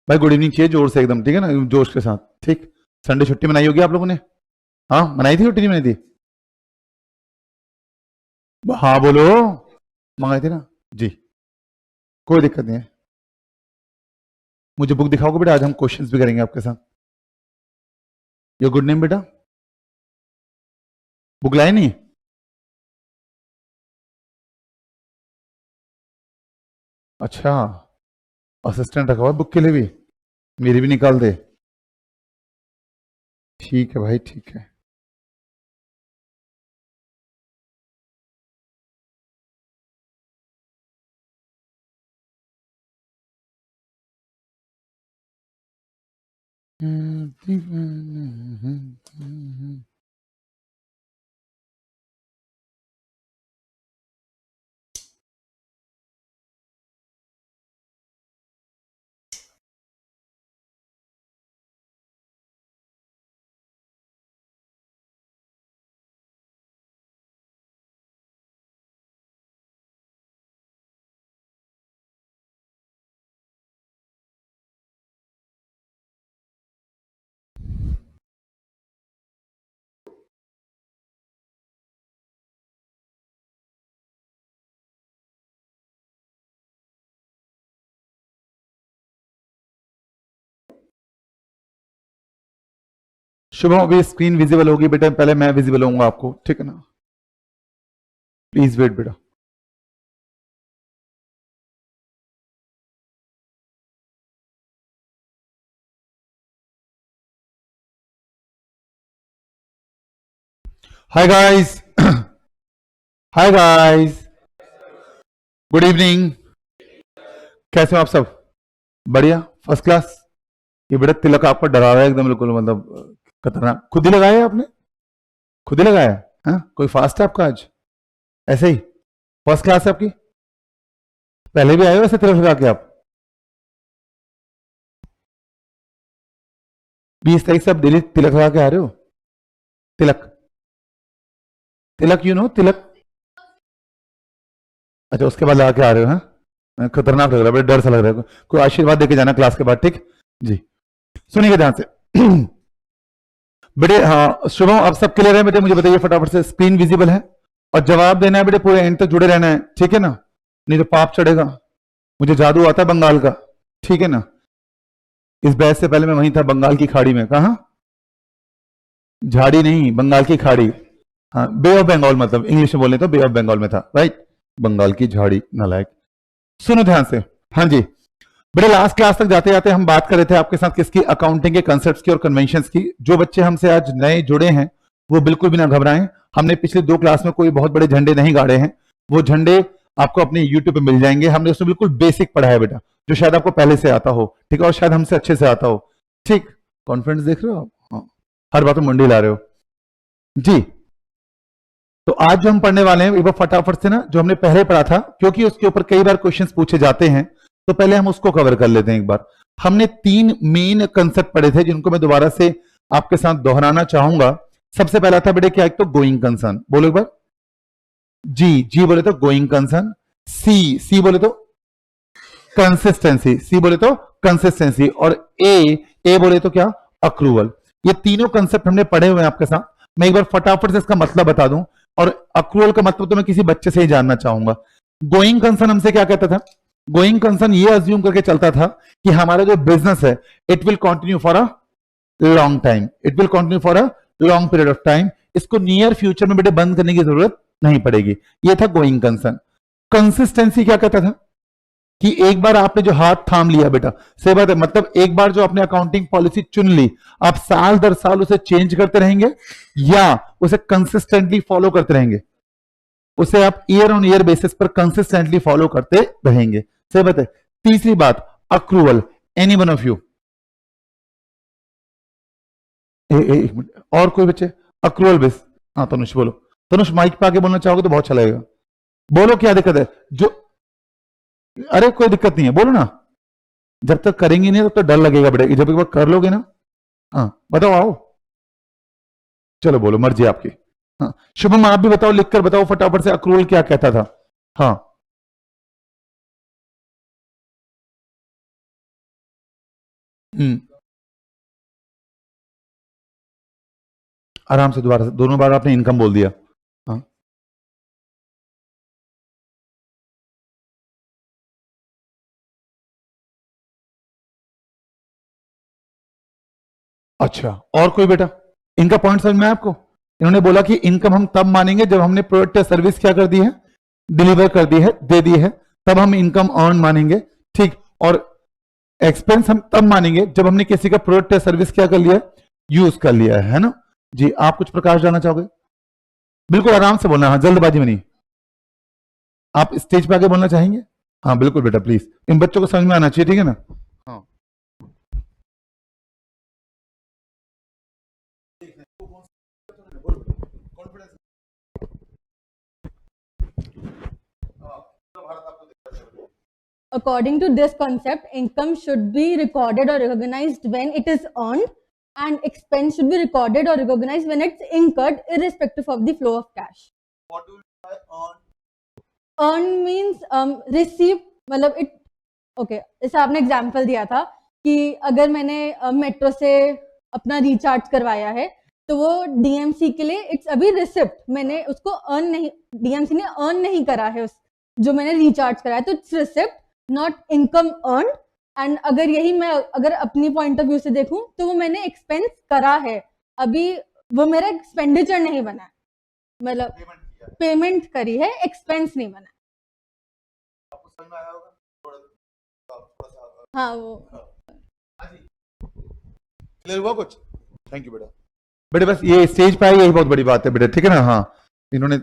भाई good evening चाहिए जोर से एकदम, ठीक है ना, जोश के साथ। ठीक, संडे छुट्टी मनाई होगी आप लोगों ने? हाँ मनाई थी, छुट्टी नहीं मनाई थी? हाँ बोलो। मंगाई थी ना? जी, कोई दिक्कत नहीं है। मुझे बुक दिखाओगे बेटा, आज हम क्वेश्चंस भी करेंगे आपके साथ। योर गुड नेम बेटा? बुक लाए नहीं? अच्छा, असिस्टेंट रखा हुआ है बुक के लिए भी? मेरी भी निकाल दे। ठीक है भाई, ठीक है। शुभम अभी स्क्रीन विजिबल होगी बेटा, पहले मैं विजिबल होऊंगा आपको, ठीक है ना? प्लीज वेट बेटा। Hi guys, hi guys, good evening. कैसे हो आप सब? बढ़िया, फर्स्ट क्लास। ये बेटा तिलक आपको डरा रहा है एकदम, बिल्कुल मतलब खतरनाक। खुद ही लगाया है आपने? खुद ही लगाया है? हाँ? कोई फास्ट है आपका आज? ऐसे ही फर्स्ट क्लास है आपकी? पहले भी आए हो ऐसे तिलक लगा के आप? 20 तारीख से आप डेली तिलक लगा के आ रहे हो? तिलक, तिलक यू नो तिलक? अच्छा, उसके बाद लगा के आ रहे हो? हाँ, खतरनाक लग रहा है, बड़ा डर सा लग रहा है। कोई आशीर्वाद देके जाना क्लास के बाद, ठीक? जी, सुनिएगा ध्यान से। बेटे हाँ शुभम, आप सब क्लियर है बेटे? मुझे बताइए फटाफट से, स्क्रीन विजिबल है? और जवाब देना है बेटे, पूरे एंड तक जुड़े रहना है, ठीक है ना? नहीं तो पाप चढ़ेगा। मुझे जादू आता है बंगाल का, ठीक है ना? इस बहस से पहले मैं वहीं था, बंगाल की खाड़ी में। कहा? झाड़ी नहीं, बंगाल की खाड़ी। हाँ, बे ऑफ बंगाल, मतलब इंग्लिश में बोले तो बे ऑफ बंगाल में था, राइट? बंगाल की झाड़ी, नालायक। सुनो ध्यान से। हाँ जी बेटे, लास्ट क्लास तक जाते जाते हम बात कर रहे थे आपके साथ किसकी? अकाउंटिंग के कंसेप्ट्स की और कन्वेंशंस की। जो बच्चे हमसे आज नए जुड़े हैं वो बिल्कुल भी ना घबराएं। हमने पिछले 2 क्लास में कोई बहुत बड़े झंडे नहीं गाड़े हैं। वो झंडे आपको अपने यूट्यूब पे मिल जाएंगे। हमने उसमें बिल्कुल बेसिक पढ़ा है बेटा, जो शायद आपको पहले से आता हो, ठीक है? और शायद हमसे अच्छे से आता हो, ठीक? कॉन्फिडेंस देख रहे हो आप? हाँ, हर बात में मंडी ला रहे हो जी। तो आज जो हम पढ़ने वाले हैं, एक बार फटाफट से ना, जो हमने पहले पढ़ा था, क्योंकि उसके ऊपर कई बार क्वेश्चंस पूछे जाते हैं, तो पहले हम उसको कवर कर लेते हैं एक बार। हमने 3 मेन कंसेप्ट पढ़े थे, जिनको मैं दोबारा से आपके साथ दोहराना चाहूंगा। सबसे पहला था बेटे क्या? एक तो गोइंग कंसर्न, बोलो एक बार। जी, जी बोले तो गोइंग कंसर्न। सी, सी बोले तो कंसिस्टेंसी, सी बोले तो कंसिस्टेंसी। और ए बोले तो क्या? अक्रूवल। ये तीनों कंसेप्ट हमने पढ़े हुए हैं आपके साथ। मैं एक बार फटाफट से इसका मतलब बता दूं, और अक्रूवल का मतलब तो मैं किसी बच्चे से ही जानना चाहूंगा। गोइंग कंसर्न हमसे क्या कहता था? गोइंग कंसर्न ये अज्यूम करके चलता था कि हमारा जो बिजनेस है, it will continue for a long time, it will continue for a long period of time. इसको नियर फ्यूचर में बेटे बंद करने की जरूरत नहीं पड़ेगी। ये था गोइंग कंसर्न। कंसिस्टेंसी क्या कहता था? कि एक बार आपने जो हाथ थाम लिया बेटा, सही बात है, मतलब एक बार जो आपने अकाउंटिंग पॉलिसी चुन ली, आप साल दर साल उसे चेंज करते रहेंगे या उसे कंसिस्टेंटली फॉलो करते रहेंगे? उसे आप ईयर ऑन ईयर बेसिस पर कंसिस्टेंटली फॉलो करते रहेंगे, सही बात है। तीसरी बात, accrual. Any one of you? एक मिनट, और कोई बच्चे? Accrual base. हाँ तनुष बोलो। तनुष माइक पे आके बोलना चाहोगे तो बहुत अच्छा लगेगा। बोलो क्या दिक्कत है? जो, अरे कोई दिक्कत नहीं है, बोलो ना। जब तक करेंगे नहीं तब तक डर लगेगा बेटा, जब एक बार कर लोगे ना। हाँ बताओ, आओ। चलो बोलो, मर्जी आपकी। हाँ शुभम, आप भी बताओ, लिखकर बताओ फटाफट से, अक्रूवल क्या कहता था? हाँ आराम से दोबारा से, दोनों बार आपने इनकम बोल दिया। हाँ, अच्छा, और कोई बेटा? इनका पॉइंट समझ में आया आपको? इन्होंने बोला कि इनकम हम तब मानेंगे जब हमने प्रोडक्ट या सर्विस क्या कर दी है, डिलीवर कर दी है, दे दी है, तब हम इनकम अर्न मानेंगे। ठीक, और एक्सपेंस हम तब मानेंगे जब हमने किसी का प्रोडक्ट या सर्विस क्या कर लिया, यूज कर लिया है ना। जी, आप कुछ प्रकाश डालना चाहोगे? बिल्कुल आराम से बोलना, हाँ, जल्दबाजी में नहीं। आप स्टेज पे आके बोलना चाहेंगे? हाँ बिल्कुल बेटा, प्लीज, इन बच्चों को समझ में आना चाहिए, ठीक है ना। हाँ, According to this concept, income should be recorded or recognized when it is earned, and expense should be recorded or recognized when it's incurred, irrespective of the flow of cash. What do you mean by earn? Earn means receive, मतलब it, okay, जैसे आपने example दिया था कि अगर मैंने metro से अपना रिचार्ज करवाया है तो वो डीएमसी के लिए इट्स अभी रिसिप्ट, मैंने उसको अर्न नहीं, डीएमसी ने अर्न नहीं करा है उस जो मैंने रिचार्ज कराया, तो it's receipt not income earn. And अगर यही मैं अगर अपनी पॉइंट ऑफ व्यू से देखूं तो वो मैंने एक्सपेंस करा है, अभी वो मेरा एक्सपेंडिचर नहीं बना है, मतलब पेमेंट करी है, एक्सपेंस नहीं बना। हाँ, वो क्लियर हुआ कुछ? थैंक यू बेटा। बेटे बस ये स्टेज पे आई, यही बहुत बड़ी बात है बेटे, ठीक है ना। हाँ, इन्होंने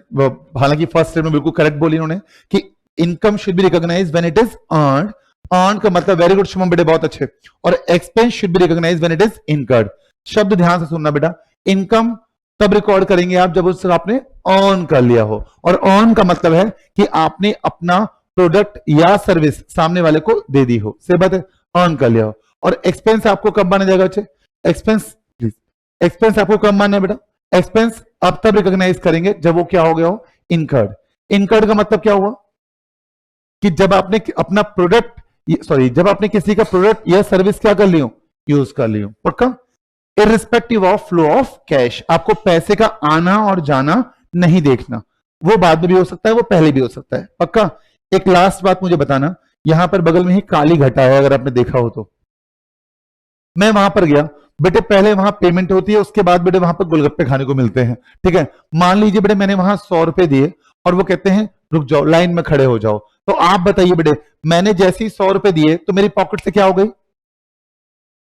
हालांकि फर्स्ट स्टेप में बिल्कुल करेक्ट बोली इन्होंने कि income should be recognised when it is earned. Earn का मतलब वेरी गुड शुभम बेटे, बहुत अच्छे। और expense should be recognised when it is incurred. शब्द ध्यान से सुनना बेटा, इनकम तब रिकॉर्ड करेंगे आप जब उससे आपने अर्न कर लिया हो, और अर्न का मतलब है कि आपने अपना प्रोडक्ट या सर्विस सामने वाले को दे दी हो, से बात है, अर्न कर लिया हो। और एक्सपेंस आपको कब माना जाएगा बच्चे? एक्सपेंस प्लीज, एक्सपेंस आपको कब मानना है बेटा? एक्सपेंस आप तब रिकॉग्नाइज करेंगे जब वो क्या हो गया हो, इनकर्ड। इनकर्ड का मतलब क्या हुआ कि जब आपने अपना प्रोडक्ट, सॉरी, जब आपने किसी का प्रोडक्ट या सर्विस क्या कर लियो, यूज कर लियो। पक्का? Irrespective of flow of cash, आपको पैसे का आना और जाना नहीं देखना, वो बाद में भी हो सकता है, वो पहले भी हो सकता है। पक्का? एक लास्ट बात मुझे बताना, यहां पर बगल में ही काली घटा है, अगर आपने देखा हो तो। मैं वहां पर गया बेटे, पहले वहां पेमेंट होती है, उसके बाद बेटे वहां पर गोलगप्पे खाने को मिलते हैं, ठीक है। मान लीजिए बेटे मैंने वहां 100 रुपए दिए और वो कहते हैं रुक जाओ, लाइन में खड़े हो जाओ, तो आप बताइए बेटे, मैंने जैसे ही 100 रुपए दिए तो मेरी पॉकेट से क्या हो गई,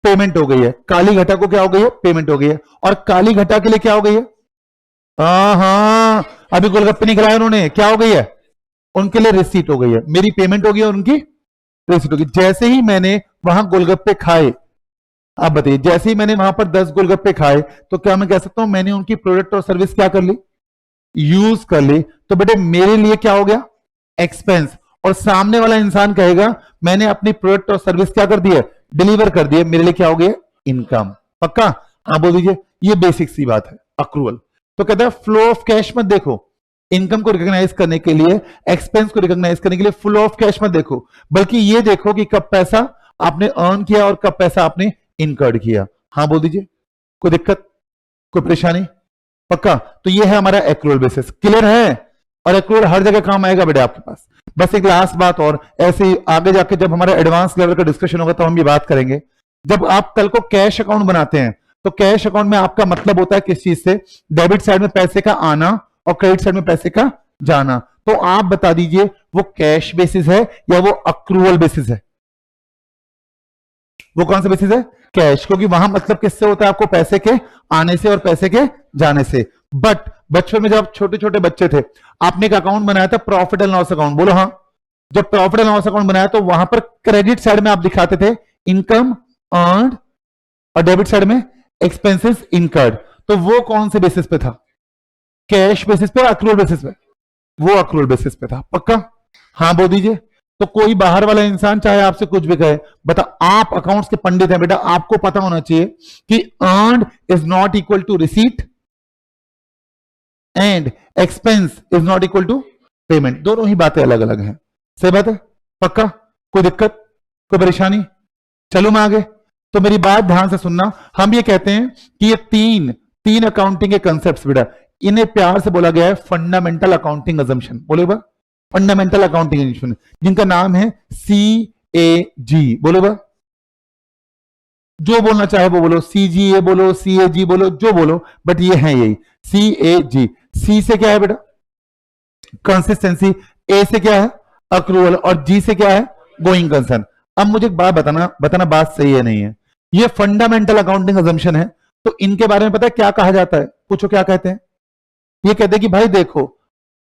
पेमेंट हो गई है। काली घटा को क्या हो गई है, पेमेंट हो गई है। और काली घटा के लिए क्या हो गई है, हाँ, अभी गोलगप्पे नहीं खिलाए उन्होंने, क्या हो गई है, उनके लिए रिसीट हो गई है। मेरी पेमेंट हो गई और उनकी रिसीट हो गई। जैसे ही मैंने वहां गोलगप्पे खाए, आप बताइए, जैसे ही मैंने वहां पर 10 गोलगप्पे खाए, तो क्या मैं कह सकता हूं मैंने उनकी प्रोडक्ट और सर्विस क्या कर ली, यूज कर ली। तो बेटे मेरे लिए क्या हो गया, एक्सपेंस। और सामने वाला इंसान कहेगा मैंने अपनी प्रोडक्ट और सर्विस क्या कर दी है, डिलीवर कर दी है, मेरे लिए क्या हो गया, इनकम। पक्का? हाँ बोल दीजिए, ये बेसिक सी बात है, अक्रूवल। तो कहता है फ्लो ऑफ कैश मत देखो, इनकम को रिकॉग्नाइज करने के लिए, एक्सपेंस को रिकॉग्नाइज करने के लिए फ्लो ऑफ कैश मत देखो, बल्कि ये देखो कि कब पैसा आपने अर्न किया और कब पैसा आपने इनकर्ड किया। हाँ बोल दीजिए, कोई दिक्कत, कोई परेशानी? पक्का? तो ये है हमारा एक्रूअल बेसिस। क्लियर है? और एक्रूअल हर जगह काम आएगा बेटे आपके पास। बस एक लास्ट बात, और ऐसे ही आगे जाके जब हमारा एडवांस लेवल का डिस्कशन होगा तो हम ये बात करेंगे। जब आप कल को कैश अकाउंट बनाते हैं तो कैश अकाउंट में आपका मतलब होता है किस चीज से, डेबिट साइड में पैसे का आना और क्रेडिट साइड में पैसे का जाना। तो आप बता दीजिए वो कैश बेसिस है या वो अक्रूवल बेसिस है? वो कौन सा बेसिस है? कैश, क्योंकि वहां मतलब किससे होता है, आपको पैसे के आने से और पैसे के जाने से। बट बचपन में जब छोटे छोटे बच्चे थे, आपने एक अकाउंट बनाया था प्रॉफिट एंड लॉस अकाउंट, बोलो हाँ। जब प्रॉफिट एंड लॉस अकाउंट बनाया तो वहां पर क्रेडिट साइड में आप दिखाते थे इनकम अर्न्ड और डेबिट साइड में एक्सपेंसेस इनकर्ड। तो वो कौन से बेसिस पे था, कैश बेसिस पे, अक्रूवल बेसिस पे? वो अक्रूवल बेसिस पे था। पक्का? हाँ बोल दीजिए। तो कोई बाहर वाला इंसान चाहे आपसे कुछ भी कहे, बता, आप अकाउंट्स के पंडित हैं बेटा, आपको पता होना चाहिए कि earned is not equal to receipt and expense is not equal to payment. दोनों ही बातें अलग अलग हैं। सही बात है? पक्का? कोई दिक्कत, कोई परेशानी? चलो मैं आगे। तो मेरी बात ध्यान से सुनना, हम ये कहते हैं कि ये तीन अकाउंटिंग के कंसेप्ट बेटा, इन्हें प्यार से बोला गया है फंडामेंटल अकाउंटिंग अजम्पशन। बोलो बा, फंडामेंटल अकाउंटिंग अजम्पशन, जिनका नाम है CAG। बोलो बा, जो बोलना चाहे वो बोलो, CGA बोलो, CAG बोलो, जो बोलो, बट ये है यही CAG। C से क्या है बेटा? कंसिस्टेंसी, A से क्या है? अक्रूवल, और G से क्या है? Going concern. अब मुझे एक बात बताना बात सही है नहीं है। ये फंडामेंटल अकाउंटिंग अजम्पशन है, तो इनके बारे में पता है क्या कहा जाता है? पूछो क्या कहते हैं? ये कहते हैं कि भाई देखो,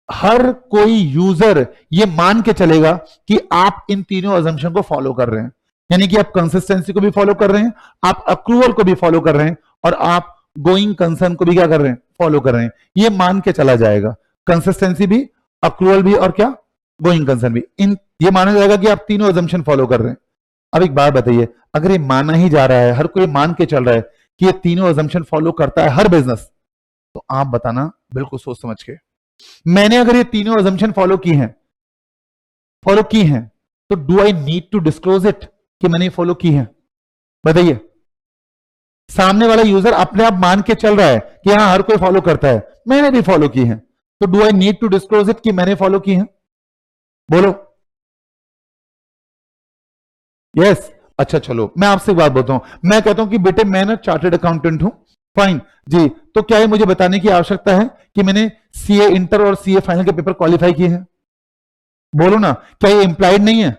हर कोई यूजर ये मान के चलेगा कि आप इन तीनों अजम्पशन को फॉलो कर रहे हैं, यानी कि आप कंसिस्टेंसी को भी फॉलो कर रहे हैं, आप अक्रूवल को भी फॉलो कर रहे हैं, और आप गोइंग कंसर्न को भी क्या कर रहे हैं? फॉलो कर रहे हैं। ये मान के चला जाएगा, कंसिस्टेंसी भी, अक्रूवल भी, और क्या? गोइंग कंसर्न भी। ये माना जाएगा कि आप तीनों अजम्पशन फॉलो कर रहे हैं। अब एक बात बताइए, अगर ये माना ही जा रहा है, हर कोई मान के चल रहा है कि ये तीनों अजम्पशन फॉलो करता है हर बिजनेस, तो आप बताना बिल्कुल सोच समझ के, मैंने अगर ये तीनों अजम्पशन फॉलो की हैं, तो do I need to disclose it कि मैंने फॉलो की है? बताइए, सामने वाला यूजर अपने आप मान के चल रहा है कि हाँ हर कोई फॉलो करता है, मैंने भी फॉलो की है, तो do I need to disclose it कि मैंने फॉलो की है? बोलो यस। अच्छा चलो, मैं आपसे एक बात बोलता हूं, मैं कहता हूं कि बेटे मैं ना चार्टर्ड अकाउंटेंट हूं, फाइन जी, तो क्या ये मुझे बताने की आवश्यकता है कि मैंने CA इंटर और CA फाइनल के पेपर क्वालिफाई किए हैं? बोलो ना, क्या ये इंप्लाइड नहीं है?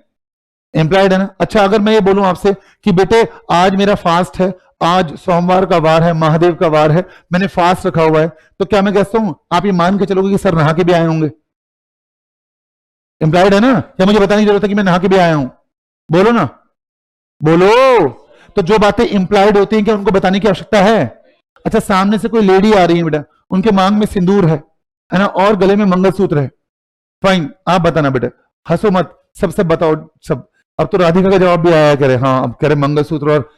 इंप्लाइड है ना। अच्छा, अगर मैं ये बोलूं आपसे कि बेटे आज मेरा फास्ट है, आज सोमवार का वार है, महादेव का वार है, मैंने फास्ट रखा हुआ है, तो क्या मैं कहता हूं, आप ये मान के चलोगे कि सर नहा के भी आए होंगे? इंप्लाइड है ना, या मुझे बताने की जरूरत है कि मैं नहा के भी आया हूं? बोलो ना, बोलो। तो जो बातें इंप्लाइड होती हैं क्या उनको बताने की आवश्यकता है? अच्छा, सामने से कोई लेडी आ रही है बेटा, उनके मांग में सिंदूर है ना, और गले में मंगलसूत्र है, फाइन, आप बताना बेटा, हंसो मत, सब बताओ सब। अब तो राधिका का जवाब भी आया, कह रहे हाँ, अब कह रहे मंगलसूत्र और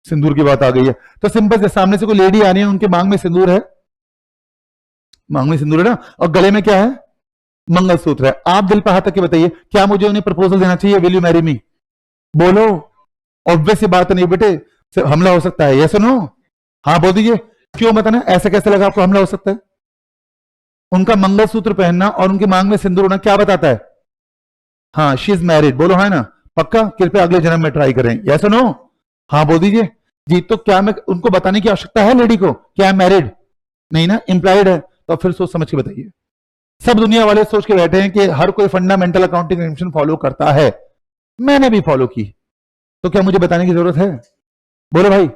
सिंदूर की बात आ गई है, तो सिंपल से सामने से कोई लेडी आ रही है, उनके मांग में सिंदूर है, मांग में सिंदूर है ना, और गले में क्या है? मंगलसूत्र है। आप दिल पर हाथ रख के बताइए, क्या मुझे उन्हें प्रपोजल देना चाहिए? Will you marry me? बोलो, ऑब्वियस बात नहीं बेटे, हमला हो सकता है, यस नो? हाँ बोल दीजिए, क्यों बताना, ऐसे कैसे लगा आपको हमला हो सकता है? उनका मंगलसूत्र पहनना और उनकी मांग में सिंदूर होना क्या बताता है? हाँ, शी इज मैरिड। बोलो हाँ ना, पक्का? कृपया अगले जन्म में ट्राई करें, यस नो? हाँ बोल दीजिए जी। तो क्या मैं उनको बताने की आवश्यकता है लेडी को क्या है मैरिड? नहीं ना, इंप्लाइड है, तो फिर सोच समझ के बताइए। सब दुनिया वाले सोच के बैठे हैं कि हर कोई फंडामेंटल अकाउंटिंग कन्वेंशन फॉलो करता है, मैंने भी फॉलो की, तो क्या मुझे बताने की जरूरत है? बोलो भाई,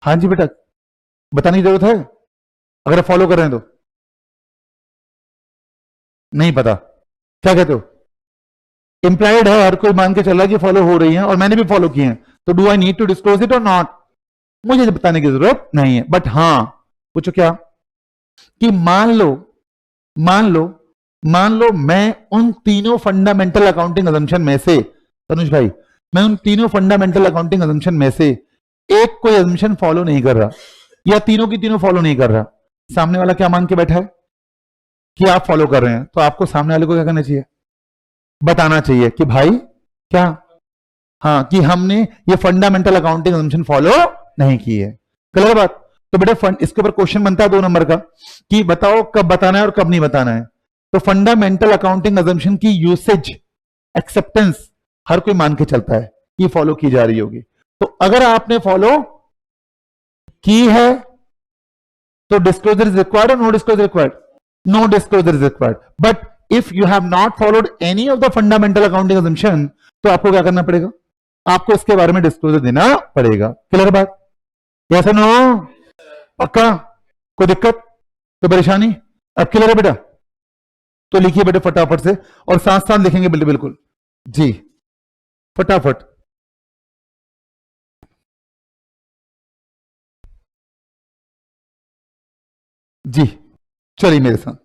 हाँ जी बेटा, बताने की जरूरत है अगर आप फॉलो कर रहे हैं तो? नहीं पता, क्या कहते हो? इंप्लाइड है, हर कोई मान के चल रहा है कि फॉलो हो रही है, और मैंने भी फॉलो किए हैं, तो do I need to disclose it और नॉट? मुझे बताने की जरूरत नहीं है, बट हाँ, पूछो क्या? कि मान लो मैं उन तीनों फंडामेंटल अकाउंटिंग अजम्पशन में से, तनुज भाई, मैं उन तीनों फंडामेंटल अकाउंटिंग अजम्पशन में से एक कोई अजम्पशन फॉलो नहीं कर रहा, या तीनों की तीनों फॉलो नहीं कर रहा, सामने वाला क्या मान के बैठा है कि आप फॉलो कर रहे हैं, तो आपको सामने वाले को क्या करना चाहिए? बताना चाहिए कि भाई क्या, हाँ, कि हमने ये फंडामेंटल अकाउंटिंग अजम्पशन फॉलो नहीं की है। क्लियर बात? तो बेटा इसके ऊपर क्वेश्चन बनता है 2 नंबर का कि बताओ कब बताना है और कब नहीं बताना है। तो फंडामेंटल अकाउंटिंग अजम्पशन की यूसेज, एक्सेप्टेंस हर कोई मान के चलता है कि फॉलो की जा रही होगी, तो अगर आपने फॉलो की है तो डिस्क्लोजर इज रिक्वायर्ड और no disclosure required? No disclosure is required. But if you have not followed any of the fundamental accounting assumption, तो आपको क्या करना पड़ेगा? आपको इसके बारे में डिस्क्लोजर देना पड़ेगा। क्लियर बात? Yes no? पक्का? कोई दिक्कत, कोई परेशानी? अब क्लियर है बेटा? तो लिखिए बेटे फटाफट से, और साथ साथ लिखेंगे बिल्कुल जी, फटाफट। जी चलिए मेरे साथ।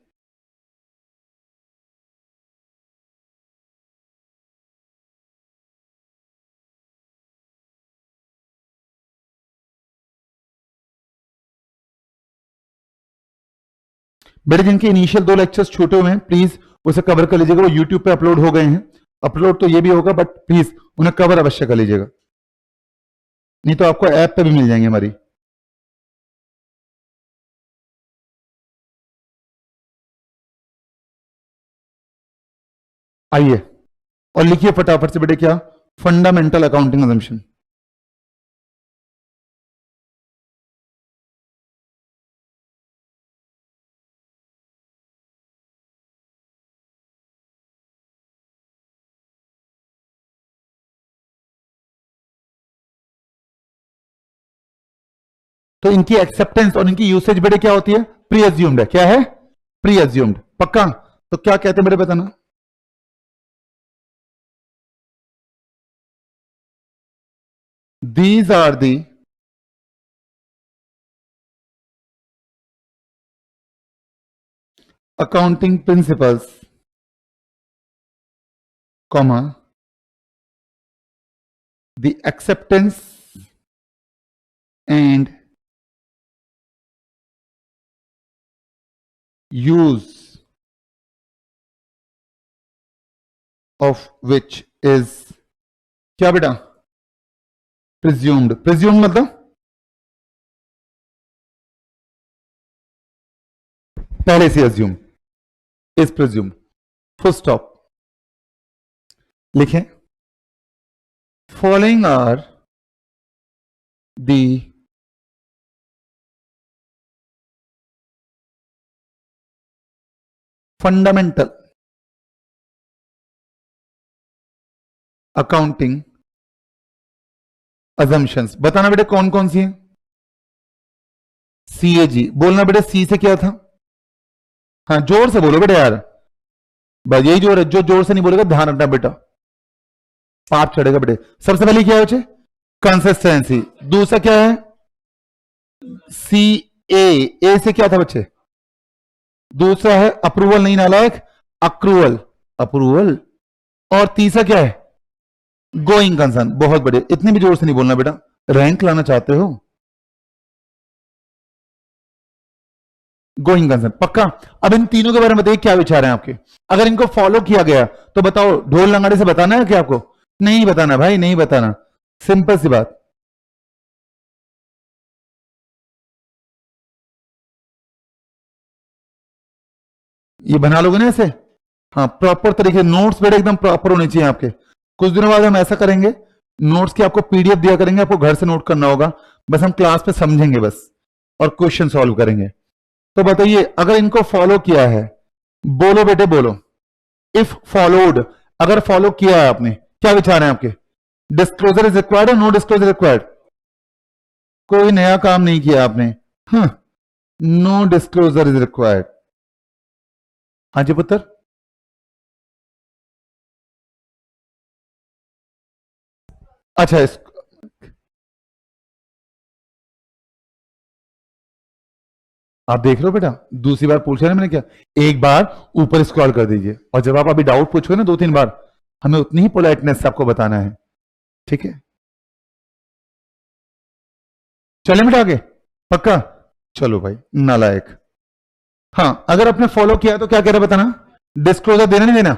बेटे जिनके इनिशियल 2 लेक्चर्स छूटे हुए हैं, प्लीज उसे कवर कर लीजिएगा, वो यूट्यूब पे अपलोड हो गए हैं, अपलोड तो ये भी होगा, बट प्लीज उन्हें कवर अवश्य कर लीजिएगा। नहीं तो आपको ऐप पे भी मिल जाएंगे हमारी। आइए और लिखिए फटाफट से बेटे क्या, फंडामेंटल अकाउंटिंग अजम्पशन। तो इनकी एक्सेप्टेंस और इनकी यूसेज बेटे क्या होती है, प्री एज्यूम्ड है। क्या है, प्री एज्यूम्ड। पक्का? तो क्या कहते हैं बेटे बताना। These are the accounting principles, comma, the acceptance and use of which is क्या बेटा, presumed। presumed मतलब पहले से assume, is presumed। full stop। लिखें, following are the fundamental accounting assumptions। बताना बेटे कौन कौन सी है। CAG बोलना बेटे, सी से क्या था, हाँ जोर से बोलो बेटे यार, बस यही जोर है, जो जोर से नहीं बोलेगा ध्यान रखना बेटा, पाप चढ़ेगा बेटे। सबसे पहले क्या है बच्चे, कंसिस्टेंसी। दूसरा क्या है, सी ए से क्या था बच्चे, दूसरा है अप्रूवल, नहीं नालायक, अक्रूवल, अप्रूवल। और तीसरा क्या है, गोइंग कंसर्न। बहुत बढ़िया, इतने भी जोर से नहीं बोलना बेटा, रैंक लाना चाहते हो। गोइंग कंसर्न पक्का। अब इन तीनों के बारे में बताइए क्या विचार है आपके। अगर इनको फॉलो किया गया तो बताओ, ढोल लंगाड़े से बताना है क्या आपको, नहीं बताना भाई, नहीं बताना, सिंपल सी बात। ये बना लोगे ना ऐसे, हाँ प्रॉपर तरीके, नोट्स बेटे एकदम प्रॉपर होने चाहिए आपके। कुछ दिनों बाद हम ऐसा करेंगे, नोट्स की आपको पीडीएफ दिया करेंगे, आपको घर से नोट करना होगा, बस हम क्लास पे समझेंगे बस, और क्वेश्चन सॉल्व करेंगे। तो बताइए अगर इनको फॉलो किया है, बोलो बेटे बोलो, इफ फॉलोड, अगर फॉलो किया है आपने, क्या विचार है आपके, डिस्क्लोजर इज रिक्वायर्ड और नो डिस्क्लोजर रिक्वायर्ड, कोई नया काम नहीं किया आपने, हाँ, नो डिस्क्लोजर इज रिक्वायर्ड। हाँ जी पुत्र, अच्छा आप देख लो बेटा, दूसरी बार पूछा ना मैंने क्या, एक बार ऊपर स्क्रॉल कर दीजिए, और जब आप अभी डाउट पूछोगे ना 2-3 बार, हमें उतनी ही पोलाइटनेस से आपको बताना है, ठीक है। चले बेटा आगे, पक्का, चलो भाई नालायक। हाँ अगर आपने फॉलो किया तो क्या कह रहा है बताना, डिस्क्लोजर देना नहीं देना,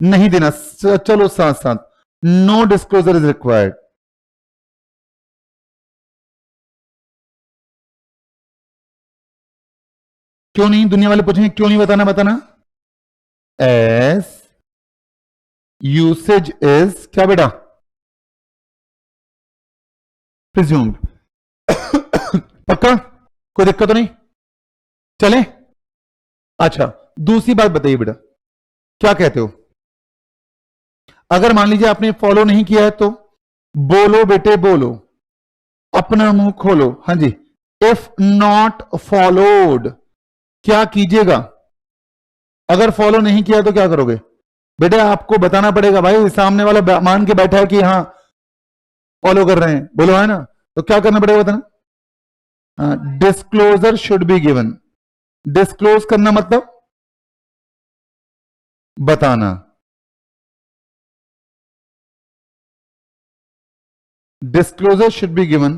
नहीं देना, चलो साथ साथ, नो डिस्क्लोजर इज रिक्वायर्ड। क्यों नहीं, दुनिया वाले पूछेंगे क्यों नहीं बताना, बताना, एज यूसेज इज क्या बेटा, प्रिज्यूम्ड। पक्का, कोई दिक्कत तो नहीं, चले। अच्छा दूसरी बात बताइए बेटा, क्या कहते हो, अगर मान लीजिए आपने फॉलो नहीं किया है तो बोलो बेटे बोलो, अपना मुंह खोलो, हाँ जी। इफ नॉट फॉलोड क्या कीजिएगा, अगर फॉलो नहीं किया तो क्या करोगे बेटे, आपको बताना पड़ेगा भाई, सामने वाला मान के बैठा है कि हाँ फॉलो कर रहे हैं, बोलो है ना, तो क्या करना पड़ेगा बताना, disclosure should be given. Disclose करना मतलब बताना, disclosure should be given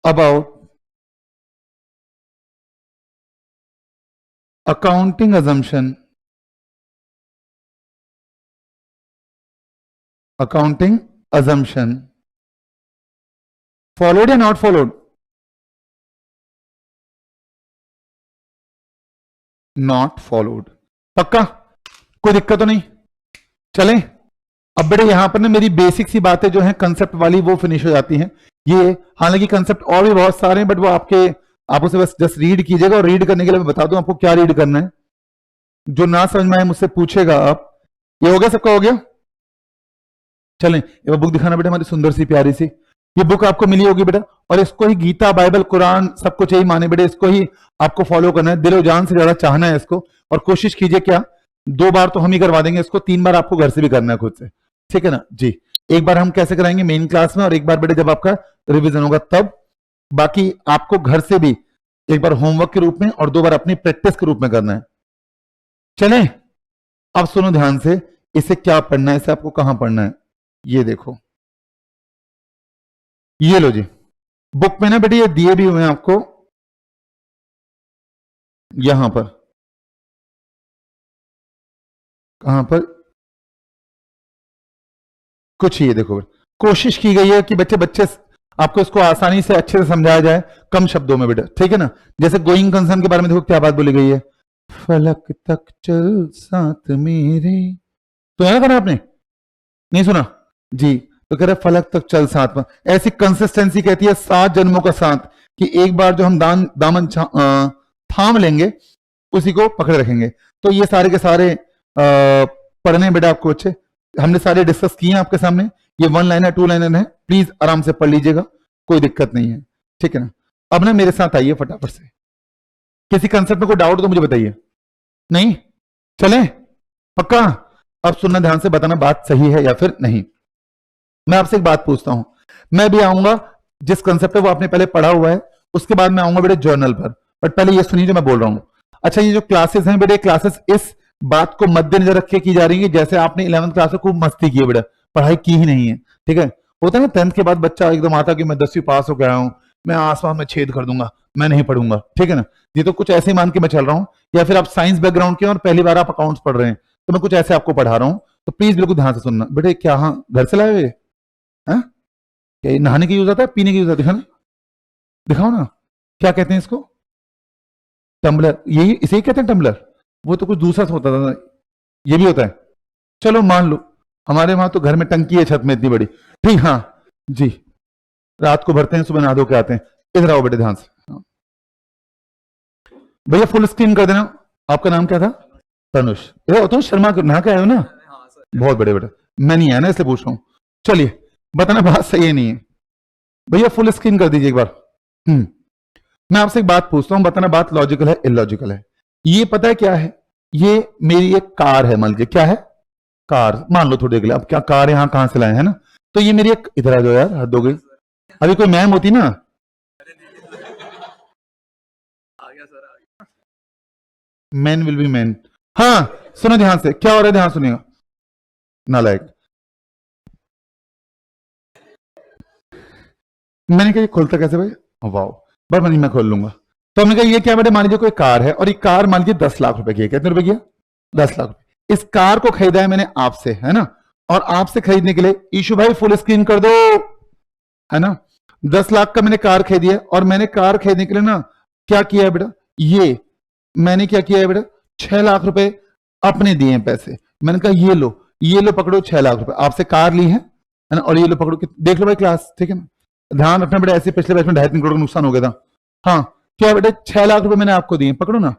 about accounting assumption, accounting assumption, followed या not followed? Not followed. पक्का? कोई दिक्कत तो नहीं? चलें? अब बेटे यहां पर ना मेरी बेसिक सी बातें जो हैं कंसेप्ट वाली वो फिनिश हो जाती हैं। ये हालांकि कंसेप्ट और भी बहुत सारे हैं, बट वो आप उसे बस जस्ट रीड कीजिएगा, और रीड करने के लिए मैं बता दूं आपको क्या रीड करना है। जो ना समझ में आए मुझसे पूछेगा आप। ये हो गया, सबका हो गया? चलें, ये बुक दिखाना बेटा, हमारी सुंदर सी प्यारी सी। ये बुक आपको मिली होगी बेटा, और इसको ही गीता, बाइबल, कुरान सब कुछ यही माने बेटे, इसको ही आपको फॉलो करना है, दिलो जान से ज्यादा चाहना है इसको। और कोशिश कीजिए, क्या 2 बार तो हम ही करवा देंगे इसको, 3 बार आपको घर से भी करना है खुद से, ठीक है ना जी। एक बार हम कैसे कराएंगे मेन क्लास में, और एक बार बेटे जब आपका रिवीजन होगा तब। बाकी आपको घर से भी एक बार होमवर्क के रूप में और 2 बार अपनी प्रैक्टिस के रूप में करना है। चलें, अब सुनो ध्यान से, इसे क्या पढ़ना है, इसे आपको कहां पढ़ना है, ये देखो। ये लो जी, बुक में ना बेटे ये दिए भी हुए हैं आपको, यहां पर, कहां पर, कुछ ये देखो, कोशिश की गई है कि बच्चे आपको इसको आसानी से अच्छे से समझाया जाए, कम शब्दों में बेटा, ठीक है ना। जैसे गोइंग कंसर्न के बारे में देखो क्या बात बोली गई है, फलक तक चल साथ मेरे, तो है ना आपने नहीं सुना जी? तो कह रहे फलक तक चल साथ में, ऐसी कंसिस्टेंसी कहती है 7 जन्मों का साथ, कि एक बार जो हम दामन थाम लेंगे उसी को पकड़े रखेंगे। तो ये सारे के सारे पढ़ने बेटा आपको अच्छे, हमने सारे डिस्कस किए हैं आपके सामने। ये 1 लाइनर 2 लाइनर है, प्लीज आराम से पढ़ लीजिएगा, कोई दिक्कत नहीं है, ठीक है ना। अब ना मेरे साथ आइए फटाफट से, किसी कंसेप्ट में कोई डाउट तो मुझे बताइए। नहीं? चलें? पक्का? अब सुनना ध्यान से, बताना बात सही है या फिर नहीं। मैं आपसे एक बात पूछता हूं, मैं भी आऊंगा जिस कंसेप्ट है वो आपने पहले पढ़ा हुआ है, उसके बाद मैं आऊंगा बेटे जर्नल पर, बट पहले ये सुनिए जो मैं बोल रहा हूं। अच्छा, ये जो क्लासेस हैं बेटे, क्लासेस इस बात को मद्देनजर रख के की जा रही है, जैसे आपने 11th क्लास में खूब मस्ती की है बेटा, पढ़ाई की ही नहीं है, ठीक है। होता है ना 10th के बाद बच्चा एकदम आता कि मैं 10वीं पास हो गया हूं, मैं आसमान में छेद कर दूंगा, मैं नहीं पढ़ूंगा, ठीक है ना। ये तो कुछ ऐसे मान के मैं चल रहा हूं, या फिर आप साइंस बैकग्राउंड के और पहली बार आप अकाउंट्स पढ़ रहे हैं, तो मैं कुछ ऐसे आपको पढ़ा रहा हूं, तो प्लीज बिल्कुल ध्यान से सुनना बेटे। क्या हाँ घर से लाए हुए हैं? क्या ये नहाने की यूज आता है, पीने की यूज आता है? दिखाना, दिखाओ ना, क्या कहते हैं इसको? टम्बलर, यही इसे ही कहते हैं टम्बलर? वो तो कुछ दूसरा होता था, ये भी होता है। चलो मान लो, हमारे वहां तो घर में टंकी है छत में इतनी बड़ी, ठीक। हाँ जी, रात को भरते हैं, सुबह नहा धो के आते हैं। इधर आओ बेटे ध्यान से, हाँ। भैया फुल स्क्रीन कर देना। आपका नाम क्या था? तनुष। इधर तो शर्मा नहा के आए हो ना? बहुत बड़े बेटे, मैं नहीं आया ना इसलिए पूछ रहा हूँ। चलिए बताना बात सही है नहीं है। भैया फुल स्क्रीन कर दीजिए एक बार। मैं आपसे एक बात पूछता हूं, बताना बात लॉजिकल है इलॉजिकल है। ये पता है क्या है? ये मेरी एक कार है, मान लीजिए क्या है, कार मान लो थोड़ी देर के लिए। अब क्या कार यहां कहां से लाए है ना, तो ये मेरी एक, इधर आ जाओ यार, हद हो गई। अभी कोई मैम होती ना, मैन विल बी मैन। हाँ सुनो ध्यान से, क्या हो रहा है ध्यान सुनिएगा, नालायक। मैंने कहा ये खोलता कैसे भाई? वाह, बस मैं खोल लूंगा। तो हमने कहा ये क्या बेटे, मान लीजिए कोई कार है, और ये कार मान लीजिए 10 लाख रुपए की है। कितने रुपए की है? 10 लाख रुपए। इस कार को खरीदा है मैंने आपसे, है ना, और आपसे खरीदने के लिए ईशु भाई फुल स्क्रीन कर दो, है ना। 10 लाख का मैंने कार खरीदी है, और मैंने कार खरीदने के लिए ना क्या किया है बेटा, ये मैंने क्या किया है बेटा, 6 लाख रुपए अपने दिए हैं पैसे। मैंने कहा ये लो पकड़ो 6 लाख रुपए, आपसे कार ली है ना, और ये लो पकड़ो, देख लो भाई क्लास, ठीक है ना। ध्यान रखना बेटा, ऐसे पिछले बैच में 2.5-3 करोड़ का नुकसान हो गया था। हाँ क्या बेटे, 6 लाख रुपए मैंने आपको दिए, पकड़ो ना।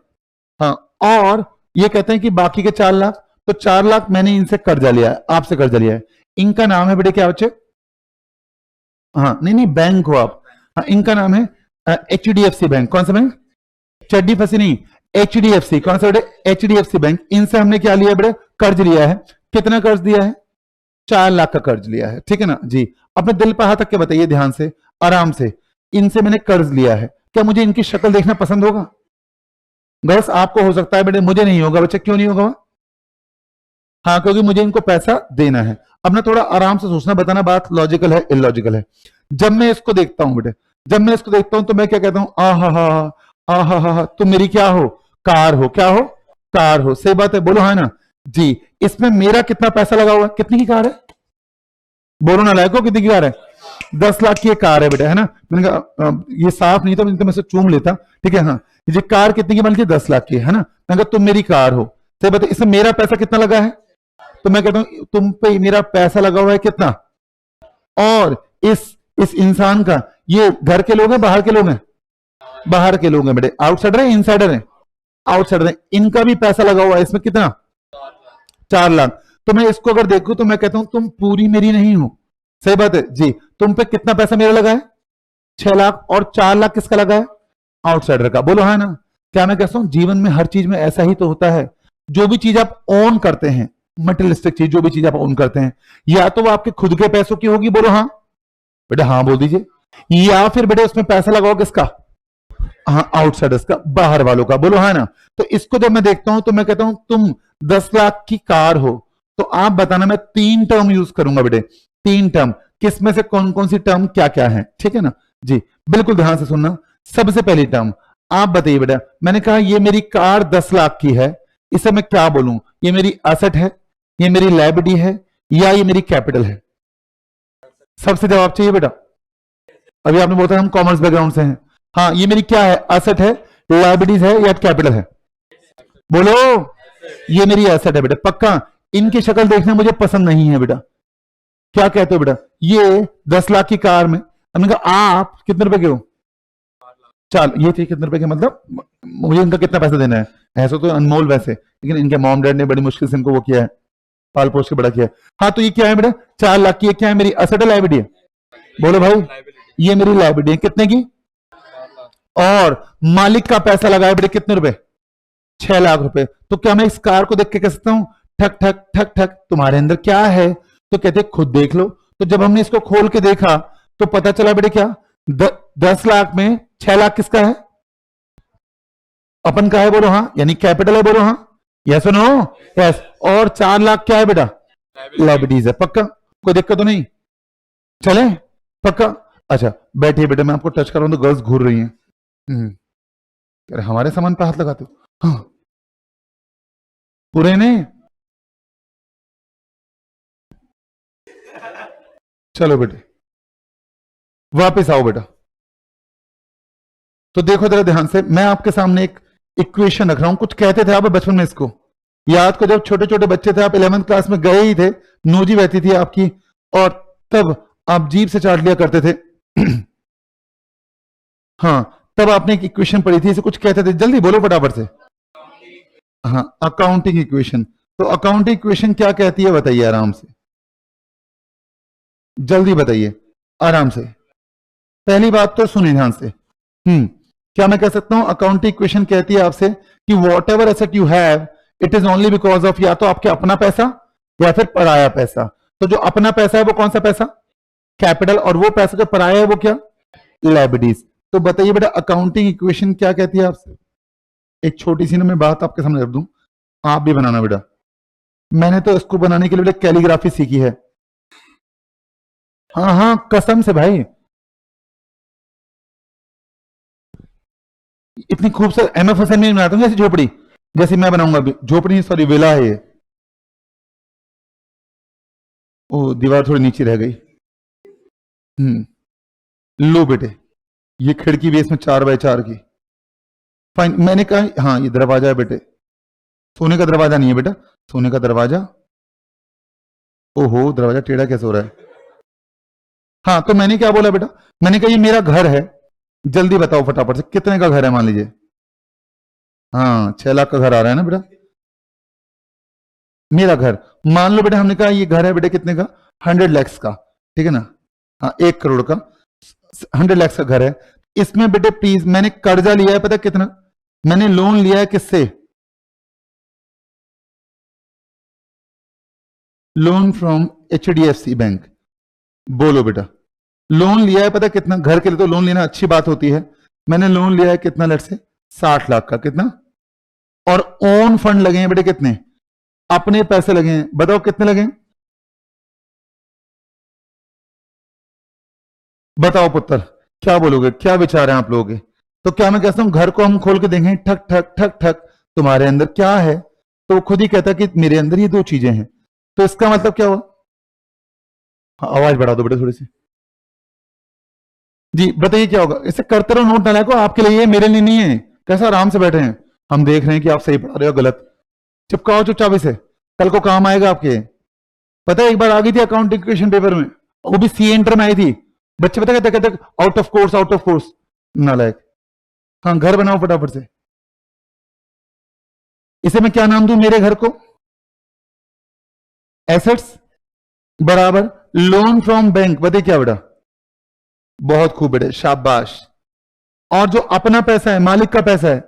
हाँ, और ये कहते हैं कि बाकी के 4 लाख, तो 4 लाख मैंने इनसे कर्जा लिया है, आपसे कर्जा लिया है। इनका नाम है बेटे क्या बच्चे? हाँ नहीं बैंक हो आप। हाँ, इनका नाम है HDFC बैंक। कौन सा बैंक? चड्डी फंसी नहीं, HDFC। कौन सा बेटे? HDFC bank. इनसे हमने क्या लिया बेटे? कर्ज लिया है। कितना कर्ज दिया है? 4 लाख का कर्ज लिया है, ठीक है ना जी। अपने दिल पर हाथ रख के बताइए ध्यान से, आराम से, इनसे मैंने कर्ज लिया है, क्या मुझे इनकी शक्ल देखना पसंद होगा? बस आपको हो सकता है बेटे, मुझे नहीं होगा। बच्चे क्यों नहीं होगा? हाँ क्योंकि मुझे इनको पैसा देना है। अब ना थोड़ा आराम से सोचना, बताना बात लॉजिकल है इलॉजिकल है। जब मैं इसको देखता हूं बेटे, जब मैं इसको देखता हूं तो मैं क्या कहता हूं, आ हा, तुम मेरी क्या हो? कार हो। क्या हो? कार हो। सही बात है, बोलो है ना जी। इसमें मेरा कितना पैसा लगा हुआ है? कितनी की कार है? बोलो ना लायको, कितनी की कार है? 10 लाख की एक कार है बेटा, है ना। मैंने कहा ये साफ नहीं था, मैंने तो मैं से चूम लेता, ठीक है। हाँ, ये कार कितनी की बनती है? 10 लाख की, है ना। मैंने कहा तुम मेरी कार हो, तो बताओ इसमें मेरा पैसा कितना लगा है? तो मैं कहता हूं तुम पे मेरा पैसा लगा हुआ है कितना, और इस इंसान का, ये घर के लोग हैं बाहर के लोग हैं? बाहर के लोग हैं बेटे। आउटसाइडर है इनसाइडर है? आउटसाइडर है। इनका भी पैसा लगा हुआ है इसमें, कितना? 4 लाख। तो मैं इसको अगर देखूं तो मैं कहता हूं तुम पूरी मेरी नहीं हो। सही बात है जी। तुम पे कितना पैसा मेरा लगा है? 6 लाख। और 4 लाख किसका लगा है? आउटसाइडर का। बोलो है ना। क्या मैं कहता हूं जीवन में हर चीज में ऐसा ही तो होता है। जो भी चीज आप ओन करते हैं, मटेरियलिस्टिक चीज, जो भी चीज आप ओन करते हैं, या तो वो आपके खुद के पैसों की होगी, बोलो हाँ बेटा, हाँ बोल दीजिए, या फिर बेटा उसमें पैसा लगाओ किसका? हाँ, आउटसाइडर्स का, बाहर वालों का। बोलो है ना। तो इसको जब मैं देखता हूं तो मैं कहता हूं तुम 10 लाख की कार हो। तो आप बताना, मैं 3 टर्म यूज करूंगा बेटे, 3 टर्म। किस में से कौन कौन सी टर्म क्या क्या है, ठीक है ना जी। बिल्कुल ध्यान से सुनना। सबसे पहली टर्म आप बताइए बेटा, मैंने कहा ये मेरी कार 10 लाख की है, इसे मैं क्या बोलूं? ये मेरी एसेट है, ये मेरी लायबिलिटी है, या ये मेरी कैपिटल है? सबसे जवाब चाहिए बेटा। अभी आपने बोला हम कॉमर्स बैकग्राउंड से हैं। हाँ, ये मेरी क्या है? एसेट है, लायबिलिटीज है, या कैपिटल है? बोलो। ये मेरी एसेट है बेटा, पक्का। इनकी शक्ल देखना मुझे पसंद नहीं है बेटा। क्या कहते हो बेटा? ये 10 लाख की कार में, हमने कहा आप कितने रुपए के हो? 4। ये थी कितने रुपए के, मतलब मुझे इनका कितना पैसा देना है? ऐसा तो अनमोल वैसे, लेकिन इनके मॉम डैड ने बड़ी मुश्किल से इनको वो किया है, पाल पोष के बड़ा किया है। हाँ, तो ये क्या है बेटा? 4 लाख की। ये क्या है? मेरी एसेट है, लायबिलिटी है? बोलो भाई। ये मेरी लायबिलिटी है, कितने की? और मालिक का पैसा लगाया बेटे कितने रुपए? 6 लाख रुपए। तो क्या मैं इस कार को देख के कह सकता हूं ठक ठक ठक ठक तुम्हारे अंदर क्या है? तो कहते खुद देख लो। तो जब हमने इसको खोल के देखा तो पता चला बेटे क्या, 10 लाख में 6 लाख किसका है? अपन का है, बोलो हाँ, यानी कैपिटल है, बोलो हाँ, यस नो? यस। और 4 लाख क्या है बेटा? लायबिलिटीज है। पक्का? कोई दिक्कत तो नहीं? चले? पक्का? अच्छा बैठिए बेटा, मैं आपको टच कर रहा हूं तो गर्ल्स घूर रही हैं। अरे हमारे सामान पे हाथ लगाते हो? हाँ, पूरे ने। चलो बेटे वापस आओ बेटा। तो देखो जरा ध्यान से, मैं आपके सामने एक इक्वेशन रख रहा हूं। कुछ कहते थे आप बचपन में इसको, याद को जब छोटे छोटे बच्चे थे, आप 11th क्लास में गए ही थे, नोजी बहती थी आपकी, और तब आप जीभ से चाट लिया करते थे। हाँ, तब आपने एक इक्वेशन पढ़ी थी, इसे कुछ कहते थे, जल्दी बोलो फटाफट से। हाँ, अकाउंटिंग इक्वेशन। तो अकाउंटिंग इक्वेशन क्या कहती है बताइए आराम से, जल्दी बताइए आराम से। पहली बात तो सुनिए ध्यान से। क्या मैं कह सकता हूं अकाउंटिंग इक्वेशन कहती है आपसे कि what ever asset you have, it is only because of, या तो आपके अपना पैसा या फिर पराया पैसा। तो जो अपना पैसा है वो कौन सा पैसा? कैपिटल। और वो पैसा जो पराया है वो क्या? लायबिलिटीज। तो बताइए बेटा अकाउंटिंग इक्वेशन क्या कहती है आपसे? एक छोटी सी ना मैं बात आपके सामने रख दूं, आप भी बनाना बेटा। मैंने तो इसको बनाने के लिए बेटा कैलीग्राफी सीखी है। हाँ हाँ, कसम से भाई, इतनी खूबसूरत एमएफ हसन में बनाता हूँ जैसे झोपड़ी, जैसे मैं बनाऊंगा अभी झोपड़ी, सॉरी विला है ये। ओ दीवार थोड़ी नीचे रह गई। लो बेटे, ये खिड़की भी इसमें 4x4 की। फाइन। मैंने कहा हाँ ये दरवाजा है बेटे, सोने का दरवाजा नहीं है बेटा, सोने का दरवाजा। ओहो दरवाजा टेढ़ा कैसे हो रहा है? हाँ, तो मैंने क्या बोला बेटा? मैंने कहा ये मेरा घर है। जल्दी बताओ फटाफट से कितने का घर है मान लीजिए। हाँ, 6 लाख का घर आ रहा है ना बेटा, मेरा घर। मान लो बेटा हमने कहा ये घर है बेटे कितने का? 100 लैक्स का, ठीक है ना। हाँ, 1 करोड़ का 100 लैक्स का घर है। इसमें बेटे प्लीज मैंने कर्जा लिया है, पता कितना? मैंने लोन लिया है किससे? Loan from HDFC bank. बोलो बेटा, लोन लिया है पता कितना? घर के लिए तो लोन लेना अच्छी बात होती है। मैंने लोन लिया है कितना? लेट से 60 लाख का। कितना? और ओन फंड लगे हैं बेटे कितने? अपने पैसे लगे हैं, बताओ कितने लगे? बताओ पुत्र, क्या बोलोगे? क्या विचार है आप लोगों के? तो क्या मैं कहता हूं घर को हम खोल के देखें, ठक ठक ठक ठक तुम्हारे अंदर क्या है? तो वो खुद ही कहता कि मेरे अंदर ये 2 चीजें हैं। तो इसका मतलब क्या हुआ? आवाज बढ़ा दो बेटा थोड़ी सी। जी बताइए क्या होगा, इसे करते रहो नोट ना को, आपके लिए मेरे लिए नहीं है। कैसा आराम से बैठे हैं, हम देख रहे हैं कि आप सही पढ़ा रहे हो गलत। चिपकाओ चुपचाप इसे, कल को काम आएगा आपके। पता है एक बार आ गई थी अकाउंटिंग क्वेश्चन पेपर में, वो भी सी एंटर में आई थी। बच्चे पता कहते कहते out of course, out of course, नालायक। हाँ घर बनाओ फटाफट से। इसे मैं क्या नाम दूं मेरे घर को? एसेट्स बराबर लोन फ्रॉम बैंक। बताइए क्या बेटा? बहुत खूब बेटे, शाबाश। और जो अपना पैसा है, मालिक का पैसा है,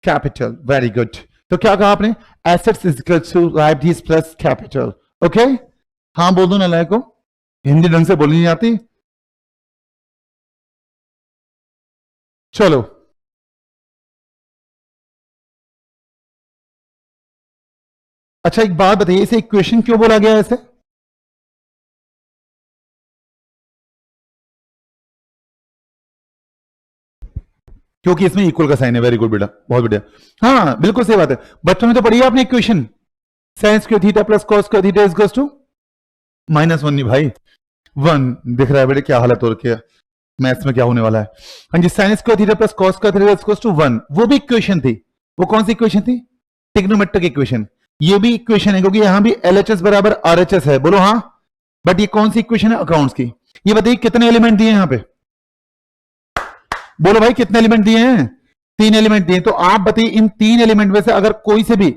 कैपिटल। Very good. तो क्या कहा आपने? Assets is equal to liabilities plus capital. Okay, हाँ बोल दो नालायक को, हिंदी ढंग से बोलनी नहीं आती। चलो अच्छा एक बात बताइए, इसे इक्वेशन क्यों बोला गया है ऐसे? क्योंकि इसमें इक्वल का साइन है। वेरी गुड बेटा, बहुत बढ़िया। हाँ बिल्कुल सही बात है। बच्चों ने तो पढ़ी है आपने equation, sine square theta plus cos square theta is equals to -1 नहीं भाई, 1। दिख रहा है बेटे क्या हालत हो रखी है, मैथ्स में क्या होने वाला है। हाँ जी, sine square theta plus cos square theta is equals to 1, वो भी इक्वेशन थी। वो कौन सी इक्वेशन थी? Trigonometric equation. ये भी इक्वेशन है क्योंकि यहां भी LHS बराबर RHS है। बोलो हाँ। बट ये कौन सी इक्वेशन है? अकाउंट्स की। ये बताइए कितने एलिमेंट दिए यहां पे? बोलो भाई कितने एलिमेंट दिए हैं? 3 एलिमेंट दिए। तो आप बताइए इन 3 एलिमेंट में से अगर कोई से भी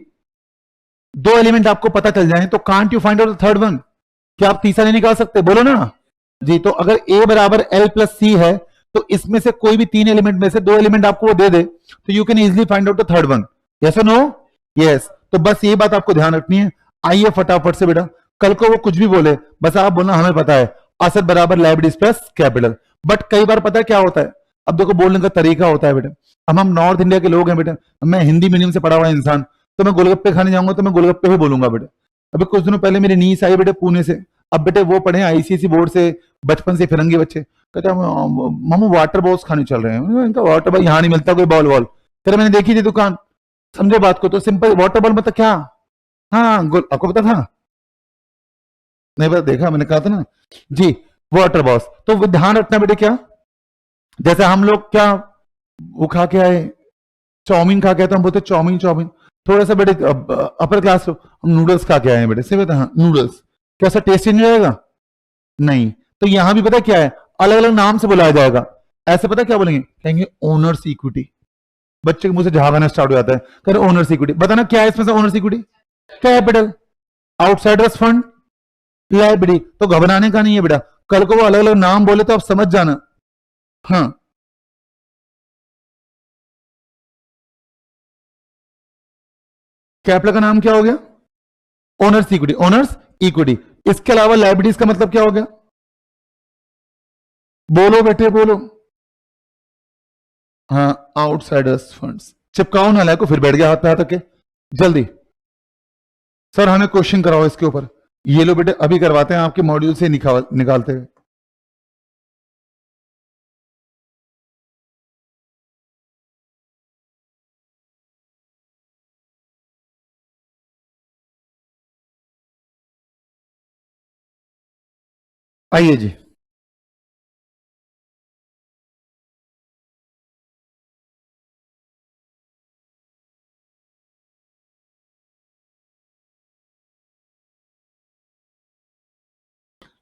2 एलिमेंट आपको पता चल जाए तो can't you find out the third one? क्या आप तीसरा नहीं निकाल सकते? बोलो ना जी। तो अगर A बराबर L प्लस C है तो इसमें से कोई भी 3 एलिमेंट में से 2 एलिमेंट आपको वो दे दे तो you can easily find out the third one. Yes और नो? यस। तो बस ये बात आपको ध्यान रखनी है। आइए फटाफट से बेटा, कल को वो कुछ भी बोले बस आप बोलना हमें पता है असेट बराबर लायबिलिटीज प्लस कैपिटल। बट कई बार पता है क्या होता है, अब देखो बोलने का तरीका होता है बेटा। अब हम नॉर्थ इंडिया के लोग हैं बेटा, मैं हिंदी मीडियम से पढ़ा हुआ इंसान, तो मैं गोलगप्पे खाने जाऊंगा तो मैं गोलगप्पे ही बोलूंगा बेटा। अभी कुछ दिनों पहले मेरी नीस आई बेटे पुणे से। अब बेटे वो पढ़े ICSE बोर्ड से, बचपन से फिरंगी बच्चे, कहते हैं मामू वाटर बॉल्स खाने चल रहे हैं। इनका वाटर बॉल यहाँ नहीं मिलता कोई बॉल वॉल। फिर मैंने देखी थी दुकान, समझे बात को, तो सिंपल वाटर बॉल मतलब क्या? हाँ आपको पता था? नहीं पता, देखा मैंने कहा था ना जी, वाटर बॉल्स। तो ध्यान रखना बेटे क्या, जैसे हम लोग क्या वो खा के आए, चाउमीन खा के आए तो हम बोलते चाउमीन चाउमीन। थोड़ा सा बेटे अपर क्लास हम नूडल्स खा के आए हैं बेटे, से हाँ नूडल्स। कैसा टेस्टी नहीं रहेगा? नहीं। तो यहां भी पता क्या है, अलग अलग नाम से बुलाया जाएगा। ऐसे पता क्या बोलेंगे? कहेंगे ओनर्स इक्विटी। बच्चे के मुंह से झागाना स्टार्ट हो जाता है, कह ओनर्स इक्विटी। बताना क्या है इसमें से owners equity? Capital. Outsiders fund liability. तो घबराने का नहीं है बेटा, कल को वो अलग अलग नाम बोले तो आप समझ जाना। हाँ कैपिटल का नाम क्या हो गया? Owners equity. Owners equity. इसके अलावा लायबिलिटीज का मतलब क्या हो गया? बोलो बेटे बोलो। हाँ आउटसाइडर्स फंड्स। चिपकाओ ना लायक को, फिर बैठ गया हाथ पे हाथ के। जल्दी सर हमें क्वेश्चन कराओ इसके ऊपर। ये लो बेटे अभी करवाते हैं आपके मॉड्यूल से निकालते हुए। आइए जी।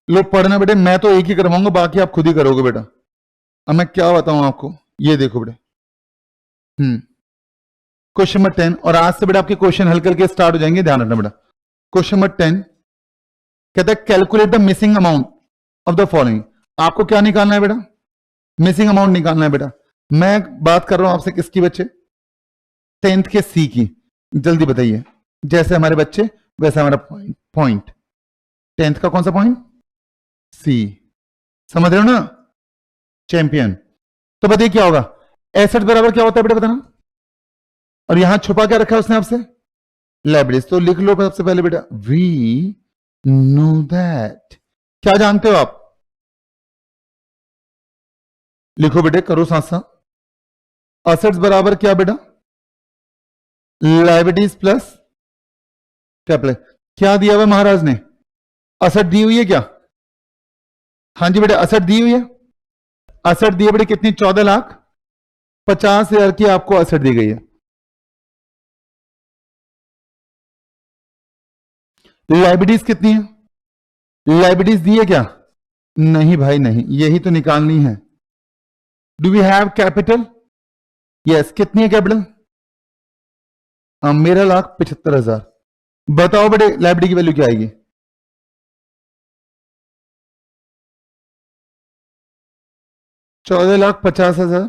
लो पढ़ना बेटे, मैं तो एक ही करवाऊंगा, बाकी आप खुद ही करोगे बेटा। अब मैं क्या बताऊं आपको, ये देखो बेटे। क्वेश्चन नंबर 10, और आज से बेटा आपके क्वेश्चन हल्के हल्के स्टार्ट हो जाएंगे, ध्यान रखना बेटा। क्वेश्चन नंबर 10 कहता है calculate the missing amount of the following. आपको क्या निकालना है बेटा? मिसिंग अमाउंट निकालना है बेटा। मैं बात कर रहा हूं आपसे किसकी बच्चे? 10th के C की। जल्दी बताइए, जैसे हमारे बच्चे वैसे हमारा पॉइंट। 10th का कौन सा पॉइंट? C। समझ रहे हो ना? चैंपियन। तो बताइए क्या होगा? एसेट बराबर क्या होता है बेटा बताना। और यहां छुपा क्या रखा है उसने आपसे? लायबिलिटीज। तो लिख लो सबसे पहले बेटा, वी नो दैट। क्या जानते हो आप? लिखो बेटे, करो साथ साथ। असेट्स बराबर क्या बेटा? Liabilities plus capital. क्या दिया हुआ महाराज ने? असेट दी हुई है क्या? हाँ जी बेटा, असट दी हुई है, असट दी है बेटे कितनी, 14,50,000 की आपको असट दी गई है। लाइबिलिटीज कितनी है, लाइबिलिटीज दी है क्या, नहीं भाई नहीं, यही तो निकालनी है। Do we have capital, yes, कितनी है कैपिटल, मेरा 1,75,000। बताओ बेटे लाइबिलिटी की वैल्यू क्या आएगी, 14,50,000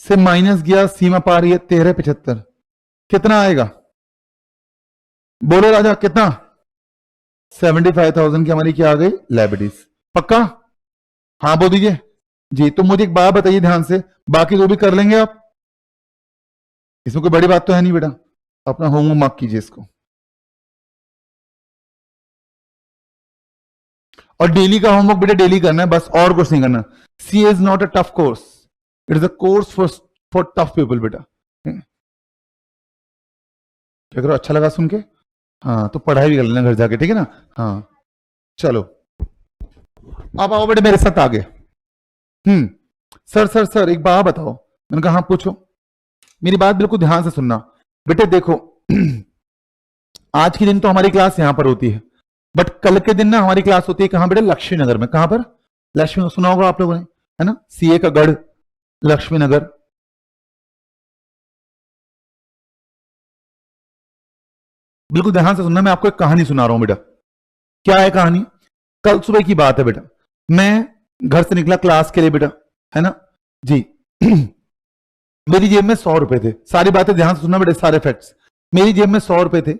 से माइनस गया, सीमा पार है 13,75, कितना आएगा, बोलो राजा कितना, 75,000 की हमारी क्या आ गई लाइबिलिटीज। पक्का, हाँ बोल दीजिए जी। तो मुझे एक बात बताइए ध्यान से, बाकी जो भी कर लेंगे आप, इसमें कोई बड़ी बात तो है नहीं बेटा, अपना होमवर्क मार्क कीजिए इसको। और डेली का होमवर्क बेटा डेली करना है बस, और कुछ नहीं करना। C is not a tough course, it is a course for tough people बेटा। क्या करो, अच्छा लगा सुन के, हाँ तो पढ़ाई भी कर लेना घर जाके, ठीक है ना। हाँ चलो, अब आओ बेटे मेरे साथ आगे। सर सर सर एक बात बताओ, मैंने कहा हाँ पूछो, मेरी बात बिल्कुल ध्यान से सुनना बेटे। देखो आज के दिन तो हमारी क्लास यहां पर होती है, बट कल के दिन ना हमारी क्लास होती है कहां बेटे, लक्ष्मी नगर में। कहां पर, लक्ष्मी, सुना होगा आप लोगों ने, है ना, सीए का गढ़ लक्ष्मी नगर। बिल्कुल ध्यान से सुनना, मैं आपको एक कहानी सुना रहा हूं बेटा। क्या है कहानी, कल सुबह की बात है बेटा, मैं घर से निकला क्लास के लिए बेटा, है ना जी। मेरी जेब में 100 रुपए थे, सारी बातें ध्यान से सुनना बेटे, सारे फैक्ट्स। मेरी जेब में 100 रुपए थे,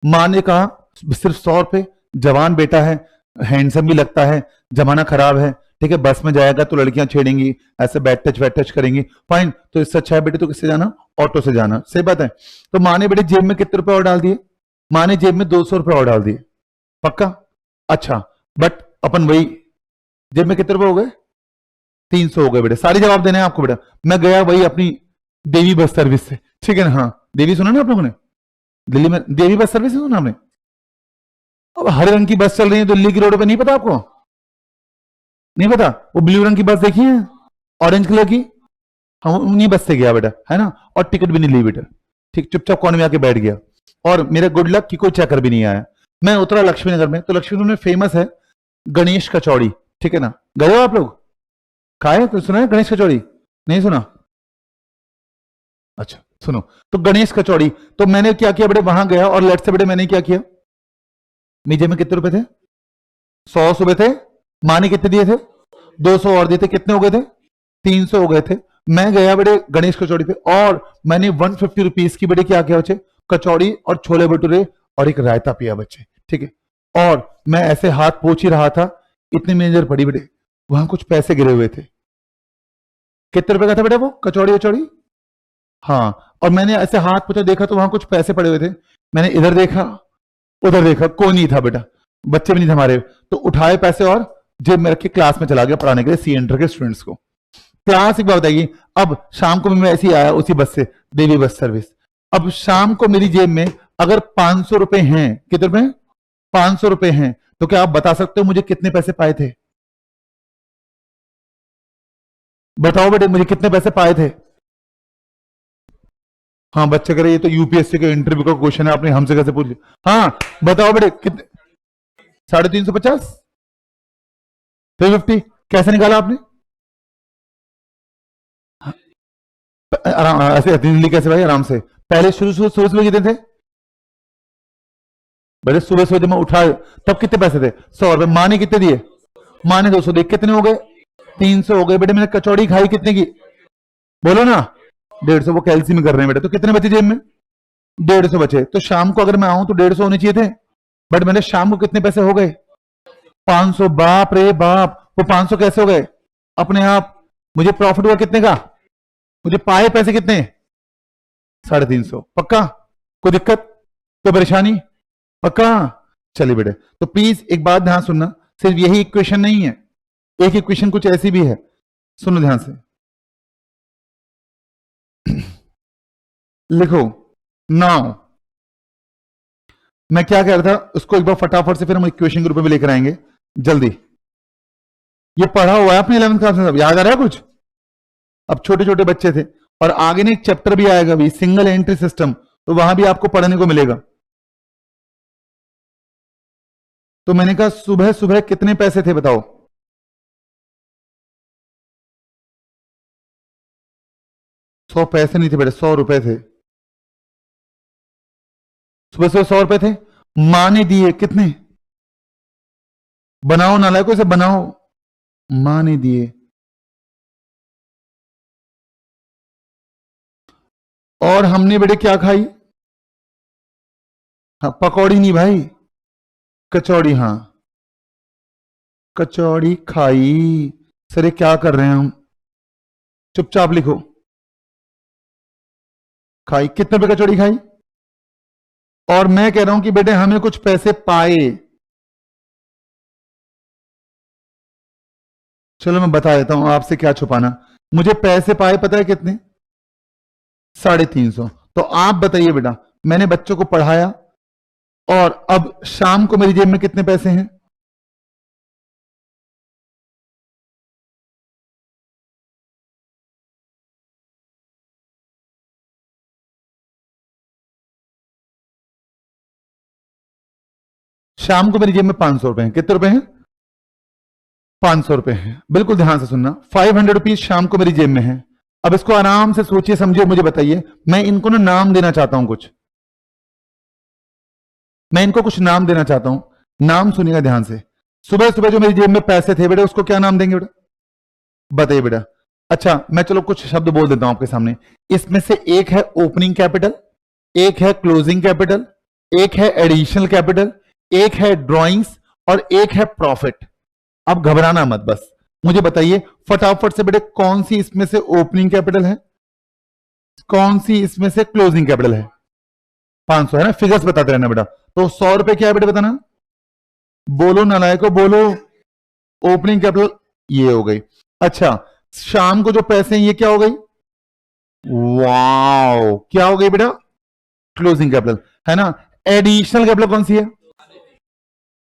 माँ ने कहा सिर्फ 100 रुपए, जवान बेटा है, हैंडसम भी लगता है, जमाना खराब है, ठीक है, बस में जाएगा तो लड़कियां छेड़ेंगी, ऐसे बैट टच वैट टच करेंगी, फाइन, तो इससे अच्छा है बेटे तो किससे जाना, ऑटो से जाना, सही बात है। तो माँ ने बेटे जेब में कितने रुपए और डाल दिए, माँ ने जेब में 200 रुपए और डाल दिए। पक्का, अच्छा, बट अपन वही, जेब में कितने रुपए हो गए, 300 हो गए बेटे, सारे जवाब देने हैं आपको बेटा। मैं गया वही अपनी देवी बस सर्विस से, ठीक है ना, हाँ देवी सुना ना आप लोगों ने, दिल्ली में देवी बस सर्विस सुना आपने। अब हरे रंग की बस चल रही है दिल्ली की रोड पे, नहीं पता आपको, नहीं पता, वो ब्लू रंग की बस देखी है, ऑरेंज कलर की, हम उन्हीं बस से गया बेटा, है ना, और टिकट भी नहीं ली बेटा, ठीक, चुपचाप कोने में आके बैठ गया, और मेरे गुड लक की कोई चक्कर भी नहीं आया। मैं उतरा लक्ष्मी नगर में, तो लक्ष्मी नगर में फेमस है गणेश कचौड़ी, ठीक है ना, गए हो आप लोग, खाए तो सुना है गणेश कचौड़ी, नहीं सुना, अच्छा सुनो, तो गणेश कचौड़ी, तो मैंने क्या किया बेटे, वहां गया और लेट से बेटे मैंने क्या किया, मीजे में कितने रुपए थे, 100 रुपए थे, माँ ने कितने दिए थे, 200 और दिए थे, कितने हो गए थे, 300 हो गए थे। मैं गया बेटे गणेश कचौड़ी पे, और मैंने 150 रुपीज की बेटे क्या किया बच्चे, कचौड़ी और छोले भटूरे और एक रायता पिया बच्चे, ठीक है। और मैं ऐसे हाथ पोछ ही रहा था, इतनी मेरी नजर पड़ी बेटे, वहां कुछ पैसे गिरे हुए थे। कितने रुपए का था बेटा वो कचौड़ी वचौड़ी, हाँ, और मैंने ऐसे हाथ पोछा, देखा तो वहां कुछ पैसे पड़े हुए थे। मैंने इधर देखा उधर देखा, कोई नहीं था बेटा, बच्चे भी नहीं थे हमारे, तो उठाए पैसे और जेब में रख के क्लास में चला गया पढ़ाने के लिए सी एंटर के स्टूडेंट्स को। क्लास एक बार बताइए, अब शाम को मैं ऐसे ही आया उसी बस से, देवी बस सर्विस। अब शाम को मेरी जेब में अगर 500 रुपए हैं, कितने रुपए, 500 रुपए हैं, तो क्या आप बता सकते हो मुझे कितने पैसे पाए थे, बताओ बेटे मुझे कितने पैसे पाए थे। हाँ बच्चे कह रहे ये तो यूपीएससी के इंटरव्यू का क्वेश्चन है, आपने हमसे कैसे पूछ लिया, हाँ बताओ बेटे कितने, 350, 350, कैसे निकाला आपने, आराम ऐसे दिल्ली कैसे भाई, आराम से, पहले शुरू शुरू सुबह सुबह कितने थे बेटे, सुबह सुबह जब मैं उठा तब कितने पैसे थे, 100 रुपए, माँ ने कितने दिए, माँ ने 200 दिए, कितने हो गए, 300 हो गए बेटे। मैंने कचौड़ी खाई कितने की, बोलो ना, 150, वो कैलसी में कर रहे हैं बेटे, तो कितने बचे जेब में, 150 बचे। तो शाम को अगर मैं आऊं तो 150 होने चाहिए थे, बट मैंने शाम को कितने पैसे हो गए, 500, बाप रे बाप, वो 500 कैसे हो गए अपने आप, मुझे प्रॉफिट हुआ कितने का, मुझे पाए पैसे कितने, 350, पक्का, कोई दिक्कत, कोई परेशानी, पक्का। चलिए बेटे, तो प्लीज एक बात ध्यान सुनना, सिर्फ यही इक्वेशन नहीं है, एक इक्वेशन कुछ ऐसी भी है, सुनो ध्यान से, लिखो नाउ। मैं क्या कह रहा था उसको एक बार फटाफट से फिर हम इक्वेशन के रूप में लेकर आएंगे जल्दी। ये पढ़ा हुआ है आपने 11th क्लास में, सब याद आ रहा है कुछ? अब छोटे छोटे बच्चे थे, और आगे ने एक चैप्टर भी आएगा भी, सिंगल एंट्री सिस्टम, तो वहां भी आपको पढ़ने को मिलेगा। तो मैंने कहा सुबह सुबह कितने पैसे थे बताओ? ₹100 नहीं थे बेटा, ₹100 थे। सुबह सुबह ₹100 थे। मां ने दिए कितने? बनाओ नालायकों से, बनाओ। मां ने दिए, और हमने बेटे क्या खाई? हाँ, पकौड़ी नहीं भाई, कचौड़ी। हाँ, कचौड़ी खाई। सर ये क्या कर रहे हैं हम? चुपचाप लिखो। खाई, कितने रुपए कचौड़ी खाई? और मैं कह रहा हूं कि बेटे हमें कुछ पैसे पाए। चलो मैं बता देता हूं, आपसे क्या छुपाना। मुझे पैसे पाए पता है कितने? 350। तो आप बताइए बेटा, मैंने बच्चों को पढ़ाया, और अब शाम को मेरी जेब में कितने पैसे हैं? शाम को मेरी जेब में ₹500 हैं। कितने रुपए हैं? ₹500 हैं। बिल्कुल ध्यान से सुनना, 500 रुपीज शाम को मेरी जेब में है। अब इसको आराम से सोचिए समझिए, मुझे बताइए। मैं इनको ना नाम देना चाहता हूं कुछ, मैं इनको कुछ नाम देना चाहता हूं। नाम सुनिएगा ध्यान से। सुबह सुबह जो मेरी जेब में पैसे थे बेटा, उसको क्या नाम देंगे बेटा? बताइए बेटा। अच्छा, मैं चलो कुछ शब्द बोल देता हूं आपके सामने। इसमें से एक है ओपनिंग कैपिटल, एक है क्लोजिंग कैपिटल, एक है एडिशनल कैपिटल, एक है ड्रॉइंग्स, और एक है प्रॉफिट। अब घबराना मत, बस मुझे बताइए फटाफट से बेटे, कौन सी इसमें से ओपनिंग कैपिटल है, कौन सी इसमें से क्लोजिंग कैपिटल है? 500 है ना, फिगर्स बताते रहना बेटा। तो ₹100 क्या है बेटा बताना? बोलो नालायको बोलो। ओपनिंग कैपिटल ये हो गई। अच्छा, शाम को जो पैसे हैं ये क्या हो गई? वाओ, क्या हो गई बेटा? क्लोजिंग कैपिटल, है ना। एडिशनल कैपिटल कौन सी है?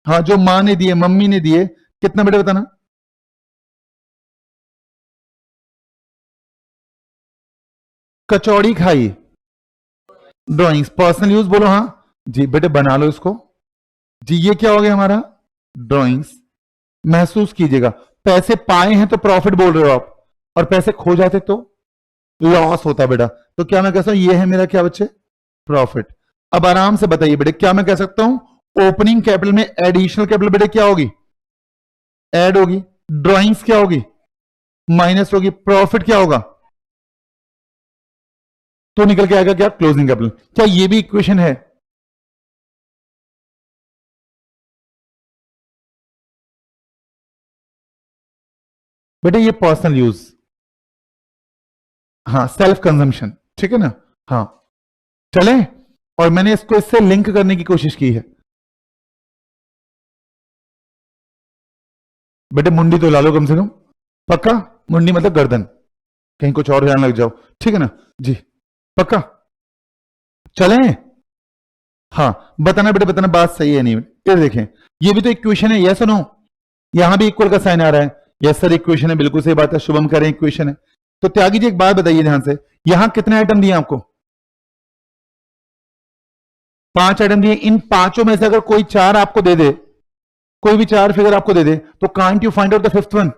हाँ, जो मां ने दिए, मम्मी ने दिए, कितना बेटा बताना? कचौड़ी खाई। ड्राइंग्स, पर्सनल यूज बोलो। हाँ जी बेटे, बना लो इसको जी। ये क्या हो गया हमारा? ड्राइंग्स। महसूस कीजिएगा, पैसे पाए हैं तो प्रॉफिट बोल रहे हो आप, और पैसे खो जाते तो लॉस होता बेटा। तो क्या मैं कह सकता हूं ये है मेरा क्या बच्चे? प्रॉफिट। अब आराम से बताइए बेटे, क्या मैं कह सकता हूं ओपनिंग कैपिटल में एडिशनल कैपिटल बेटे क्या होगी? ऐड होगी। ड्राइंग्स क्या होगी? माइनस होगी। प्रॉफिट क्या होगा? तो निकल के आएगा क्या? Closing capital. क्या ये भी इक्वेशन है? बेटे ये पर्सनल यूज, हाँ, सेल्फ कंजम्पशन, ठीक है ना। हाँ, चले। और मैंने इसको इससे लिंक करने की कोशिश की है। बेटे मुंडी तो ला लो कम से कम, पक्का? मुंडी मतलब गर्दन, कहीं कुछ और ध्यान लग जाओ, ठीक है ना जी, पक्का? चले। हाँ, बताना बेटे, बताना बात सही है नहीं। ये देखें, ये भी तो इक्वेशन है, यस नो? यहां भी इक्वल का साइन आ रहा है। यस सर, इक्वेशन है, बिल्कुल सही बात है। शुभम करें, इक्वेशन है। तो त्यागी जी एक बात बताइए ध्यान से, यहां कितने आइटम दिए आपको? 5 आइटम दिए। इन पांचों में से अगर कोई 4 आपको दे दे, कोई भी 4 फिगर आपको दे दे, तो can't you find out the fifth one?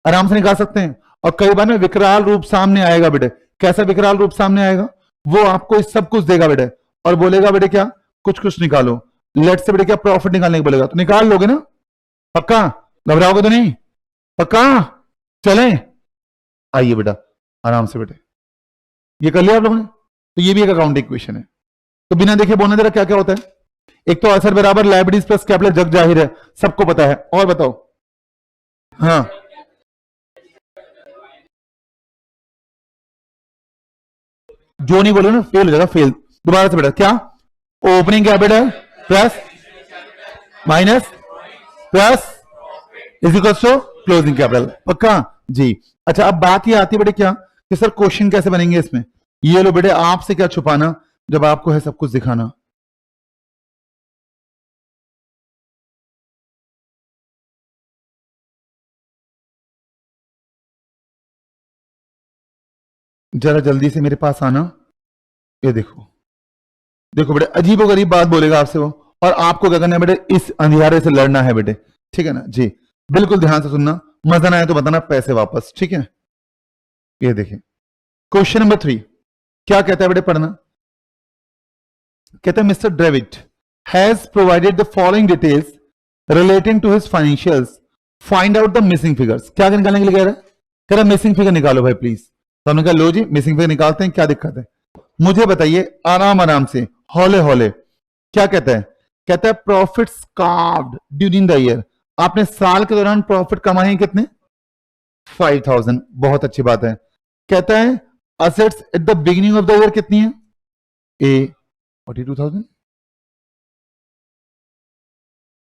आराम से निकाल सकते हैं। और कई बार में विकराल रूप सामने आएगा बेटे। कैसा विकराल रूप सामने आएगा? वो आपको सब कुछ देगा बेटे, और बोलेगा बेटे क्या? कुछ कुछ निकालो। लेट से बेटे क्या प्रॉफिट निकालने को बोलेगा, तो निकाल लोगे ना? पक्का? घबराओगे तो नहीं? पक्का? चलें? आइए बेटा, आराम से बेटे। ये कर लिया आप लोगों ने? तो ये भी एक अकाउंट इक्वेशन है। तो बिना देखे बोलने दे रहा क्या क्या होता है? एक तो असर बराबर लाइबिलिटीज प्लस कैपिटल, जग जाहिर है, सबको पता है। और बताओ। हाँ, जो नहीं बोलो ना फेल हो जाएगा, फेल। दोबारा से बेटा, क्या? Opening capital plus minus plus is equal to closing capital, पक्का जी। अच्छा, अब बात ये आती है बेटे क्या, कि सर क्वेश्चन कैसे बनेंगे इसमें? ये लो बेटे, आपसे क्या छुपाना जब आपको है सब कुछ दिखाना। जरा जल्दी से मेरे पास आना। ये देखो, देखो बेटे, अजीबोगरीब बात बोलेगा आपसे वो, और आपको क्या करना है बेटे, इस अंधियारे से लड़ना है बेटे, ठीक है ना जी। बिल्कुल ध्यान से सुनना, मजा ना आए तो बताना, पैसे वापस, ठीक है। ये देखिए क्वेश्चन नंबर 3 क्या कहता है बेटे, पढ़ना। कहता है mister David has provided the following details relating to his financials, find out the missing figures. क्या निकालने के लिए कह रहा है? कह रहा है मिसिंग फिगर निकालो भाई प्लीज। तो हमने कहा लो जी मिसिंग फिगर निकालते हैं, क्या दिक्कत है। मुझे बताइए आराम आराम से, हौले हौले। क्या कहता है? कहता है profits carved during the year. आपने साल के दौरान प्रॉफिट कमाए हैं कितने? 5000। बहुत अच्छी बात है। कहता है assets at the beginning of the year कितनी है? ए 42,000।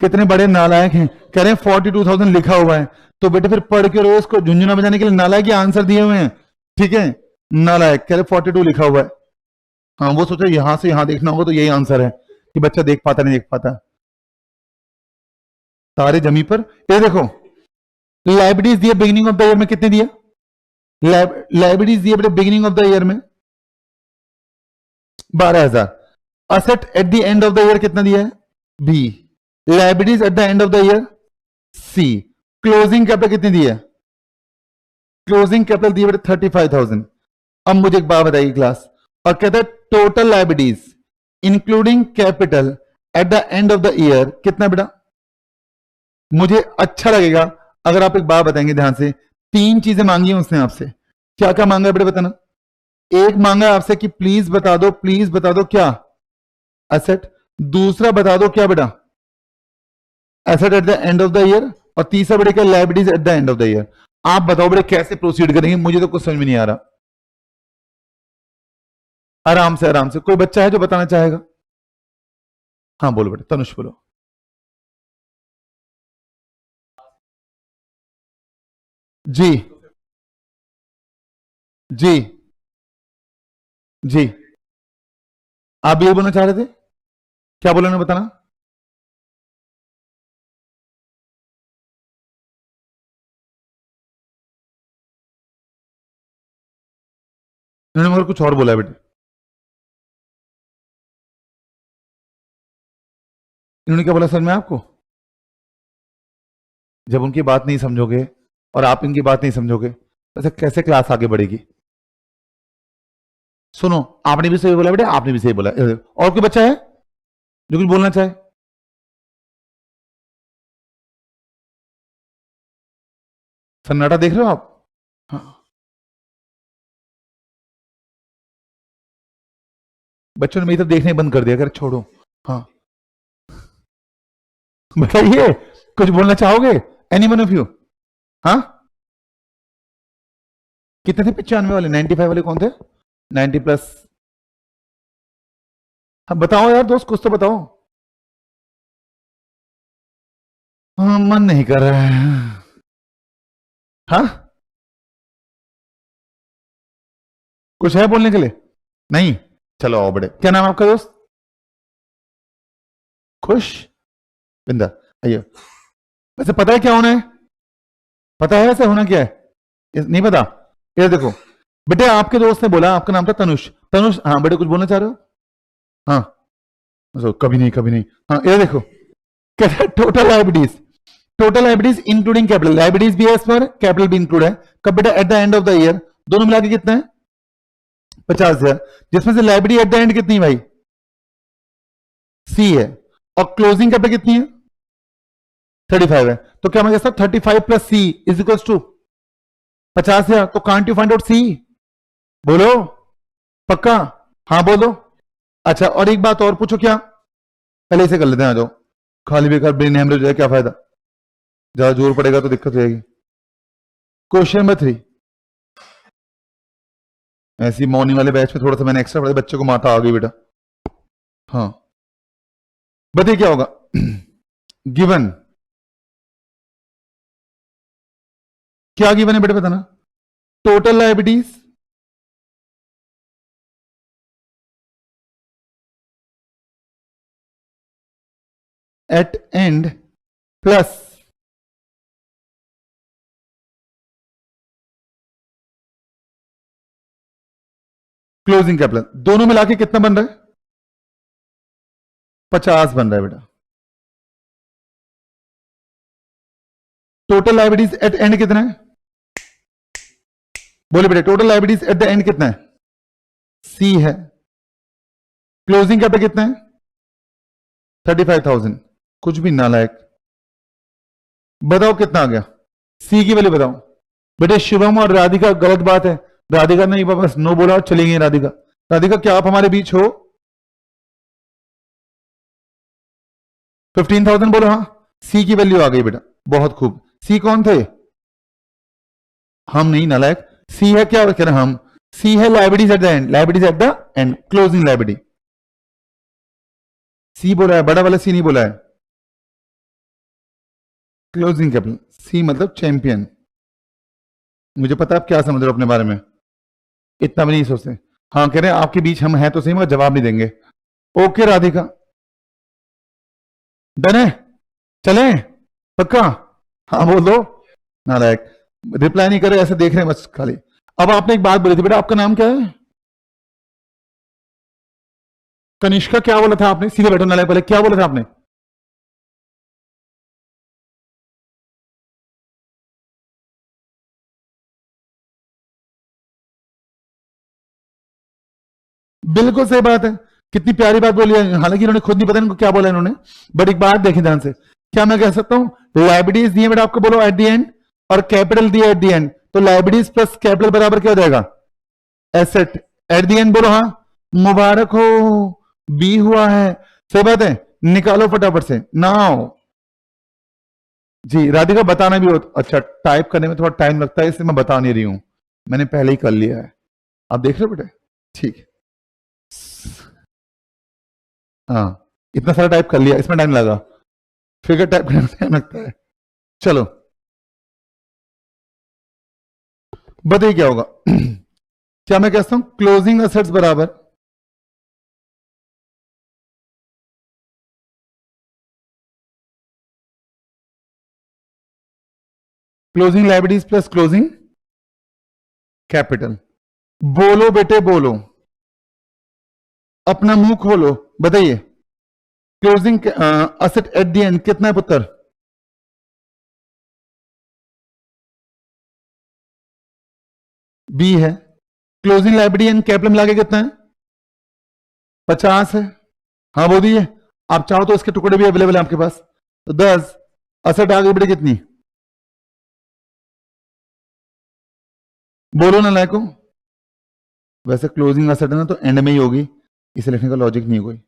कितने बड़े नालायक हैं, कह रहे हैं 42,000 लिखा हुआ है। तो बेटे फिर पढ़ के रोज को झुंझुना बजाने के लिए नालायक के आंसर दिए हुए हैं, ठीक है। नालायक कह रहे 42 लिखा हुआ है। हाँ वो सोचा यहां से यहां देखना होगा तो यही आंसर है कि बच्चा देख पाता नहीं देख पाता। तारे जमी पर। ये देखो लाइबिलिटीज दिए बिगिनिंग ऑफ द ईयर में, कितने दिया? लाइबिलिटीज दिए बेटे बिगिनिंग ऑफ द ईयर में 12,000। Asset at the end of the year कितना दिया है? B. Liabilities at the end of the year C. Closing capital कितनी दी है? क्लोजिंग कैपिटल दी है बेटे 35,000। अब मुझे एक बात बताइए क्लास, और कहता है total liabilities including capital eight the end of the year कितना बेटा? मुझे अच्छा लगेगा अगर आप एक बात बताएंगे ध्यान से। 3 चीजें मांगी हैं उसने आपसे। क्या क्या मांगा है बेटा बताना। एक मांगा है आपसे कि प्लीज बता दो, प्लीज बता दो क्या? एसेट। दूसरा बता दो क्या बेटा? Asset eight the end of the year. और तीसरा बेटे क्या? Liabilities at the end of the year. आप बताओ बेटे कैसे प्रोसीड करेंगे, मुझे तो कुछ समझ में नहीं आ रहा। आराम से कोई बच्चा है जो बताना चाहेगा? हाँ बोलो बेटे, तनुष बोलो। जी जी जी। आप ये बोलना चाह रहे थे, क्या बोलना बताना। इन्होंने मगर कुछ और बोला है बेटे। इन्होंने क्या बोला सर में आपको? जब उनकी बात नहीं समझोगे और आप इनकी बात नहीं समझोगे तो ऐसे कैसे क्लास आगे बढ़ेगी? सुनो, आपने भी सही बोला बेटे, आपने भी सही बोला। और कोई बच्चा है जो कुछ बोलना चाहे? सन्नाटा देख रहे हो आप? हाँ। बच्चों ने मेरी तरफ देखने बंद कर दिया, कर छोड़ो। हाँ बताइए, कुछ बोलना चाहोगे? Any one of you? हाँ कितने थे 95 वाले? 95 वाले कौन थे? 90 प्लस। हाँ बताओ यार दोस्त, कुछ तो बताओ। हाँ मन नहीं कर रहा है। हाँ कुछ है बोलने के लिए? नहीं? चलो आओ बड़े, क्या नाम है आपका दोस्त? खुश। बिंदा। आइए। वैसे पता है क्या होना है? पता है वैसे होना क्या है? नहीं पता? ये देखो बेटे, आपके दोस्त ने बोला आपका नाम था तनुष। तनुष, हाँ बेटे कुछ बोलना चाह रहे हो? हाँ कभी नहीं कभी नहीं। हाँ ये देखो, कहता है total liabilities, total liabilities including capital. Liabilities भी है इस पर, कैपिटल भी इंक्लूड है। कब बेटा? Eight the end of the year. दोनों मिला के कितना है? 50,000। जिसमें से लाइबिलिटी एट द एंड कितनी भाई? सी है। और क्लोजिंग कैपिटल कितनी है? 35 है। तो क्या मैं कह सकता 35 plus C is equal to 50,000। तो can't you find out C? बोलो पक्का? हाँ बोलो। अच्छा और एक बात और पूछो, क्या? पहले इसे कर लेते हैं, आ जाओ। खाली बेकार ब्रेन हेमरेज है, क्या फायदा? ज्यादा जोर पड़ेगा तो दिक्कत हो जाएगी। Question number 3। ऐसी मॉर्निंग वाले बैच में थोड़ा सा मैंने एक्स्ट्रा पढ़ा, बच्चे को माता आ गई बेटा। हाँ बताइए क्या होगा? गिवन, क्या गिवन है बेटा बताना। Total liabilities at end plus closing capital, दोनों मिला के कितना बन रहा है? 50 बन रहा है बेटा। टोटल लायबिलिटीज एट एंड कितना है? बोले बेटे, total liabilities at the and कितना है? सी है। क्लोजिंग कैपिटल कितना है? 35,000। कुछ भी नालायक। बताओ कितना आ गया? सी की वैल्यू बताओ बेटे। शिवम और राधिका, गलत बात है। राधिका ने बस नो बोला और चली गई राधिका। राधिका क्या आप हमारे बीच हो? 15,000 बोलो हाँ। सी की वैल्यू आ गई बेटा, बहुत खूब। सी कौन थे? हम नहीं नालायक। सी है क्या कह रहे हम? सी है liabilities at the end, liabilities at the end, closing liability. C बोला है, बड़ा वाला सी नहीं बोला है। क्लोजिंग कैपिटल सी मतलब चैंपियन। मुझे पता है आप क्या समझ रहे हो अपने बारे में, इतना भी नहीं सोचते। हाँ कह रहे हैं आपके बीच हम हैं तो सही, मगर जवाब नहीं देंगे। ओके राधिका, डन है, चले पक्का? हाँ बोल दो। नालायक, रिप्लाई नहीं करे, ऐसे देख रहे हैं बस खाली। अब आपने एक बात बोली थी बेटा, आपका नाम क्या है? कनिष्का। क्या बोला था आपने? सीधे बैठो नालायक, पहले क्या बोला था आपने? बिल्कुल सही बात है, कितनी प्यारी बात बोली है। हालांकि इन्होंने खुद नहीं पता इनको क्या बोला इन्होंने, बट एक बात देखें ध्यान से। क्या मैं कह सकता हूं लायबिलिटीज दिए बेटा आपको, बोलो एट द एंड, और कैपिटल दिया एट द एंड, तो लायबिलिटीज प्लस कैपिटल बराबर क्या हो जाएगा? एसेट। एट द एंड बोलो हाँ। मुबारक हो, बी हुआ है। सही बात है, निकालो फटाफट से नाउ। जी राधिका बताना भी हो, अच्छा टाइप करने में थोड़ा टाइम लगता है इसलिए मैं बता नहीं रही हूं, मैंने पहले ही कर लिया है। आप देख रहे हो बेटे? ठीक है। हाँ इतना सारा टाइप कर लिया, इसमें टाइम लगा, फिगर टाइप करने में टाइम लगता है। चलो बताइए क्या होगा? क्या मैं कहता हूं क्लोजिंग असेट्स बराबर closing liabilities plus closing capital. बोलो बेटे बोलो, अपना मुंह खोलो, बताइए। Closing asset at the and कितना है पुत्र? बी है। क्लोजिंग लायबिलिटी एंड कैपिटल मिला के कितना है? 50 है। हाँ बोल दीजिए, आप चाहो तो इसके टुकड़े भी अवेलेबल है आपके पास। तो 10 असेट आ गई बेटे कितनी? बोलो ना लायको। वैसे क्लोजिंग असेट है ना तो एंड में ही होगी, इसे लिखने का लॉजिक नहीं है कोई।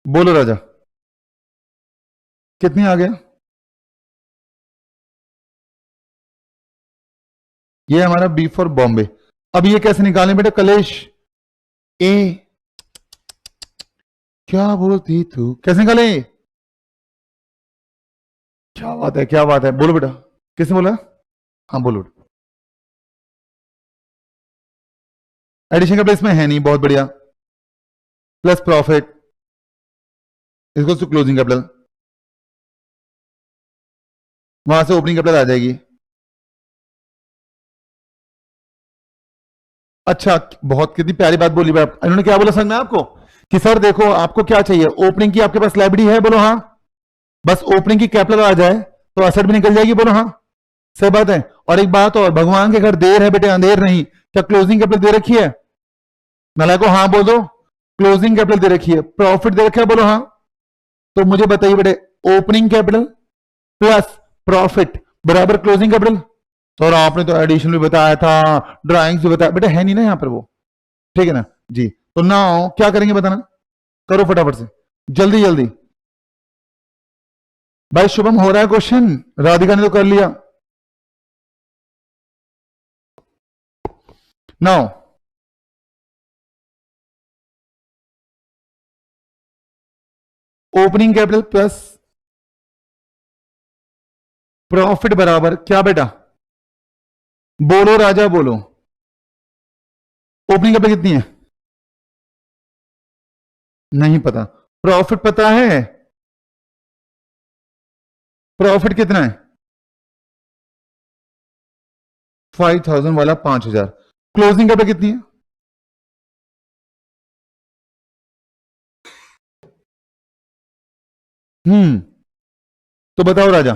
बोलो राजा, कितनी आ गया? ये हमारा बी फॉर बॉम्बे। अब ये कैसे निकालें बेटा? कलेश ए, क्या बोलती तू, कैसे निकाले? क्या बात है, क्या बात है, बोलो बेटा। किसने बोला? हाँ बोलो। एडिशन का प्लेस में है नहीं, बहुत बढ़िया। प्लस प्रॉफिट इसको टू क्लोजिंग कैपिटल, वहां से ओपनिंग कैपिटल आ जाएगी। अच्छा बहुत, कितनी प्यारी बात बोली बात। इन्होंने क्या बोला समझ में आपको? कि सर देखो आपको क्या चाहिए, ओपनिंग की आपके पास लाइब्रेरी है, बोलो हाँ। बस ओपनिंग की कैपिटल आ जाए तो असेट भी निकल जाएगी, बोलो हाँ। सही बात है। और एक बात और, भगवान के घर देर है बेटे अंधेर नहीं। क्या क्लोजिंग कैपिटल दे रखी है? नाला को हाँ बोल दो। क्लोजिंग कैपिटल दे रखी है, प्रॉफिट दे रखा है, बोलो हाँ। तो मुझे बताइए बेटे, ओपनिंग कैपिटल प्लस प्रॉफिट बराबर क्लोजिंग कैपिटल। सर आपने तो एडिशन भी बताया था, ड्राइंग्स भी बताया, बेटा है नहीं ना यहाँ पर वो, ठीक है ना जी। तो नाउ क्या करेंगे बताना, करो फटाफट से, जल्दी जल्दी। भाई शुभम हो रहा है क्वेश्चन, राधिका ने तो कर लिया। Now opening capital plus profit बराबर क्या बेटा? बोलो राजा बोलो। ओपनिंग कैपिटल कितनी है? नहीं पता। प्रॉफिट पता है? प्रॉफिट कितना है? 5,000 वाला 5,000, क्लोजिंग कैपिटल कितनी है? तो बताओ राजा।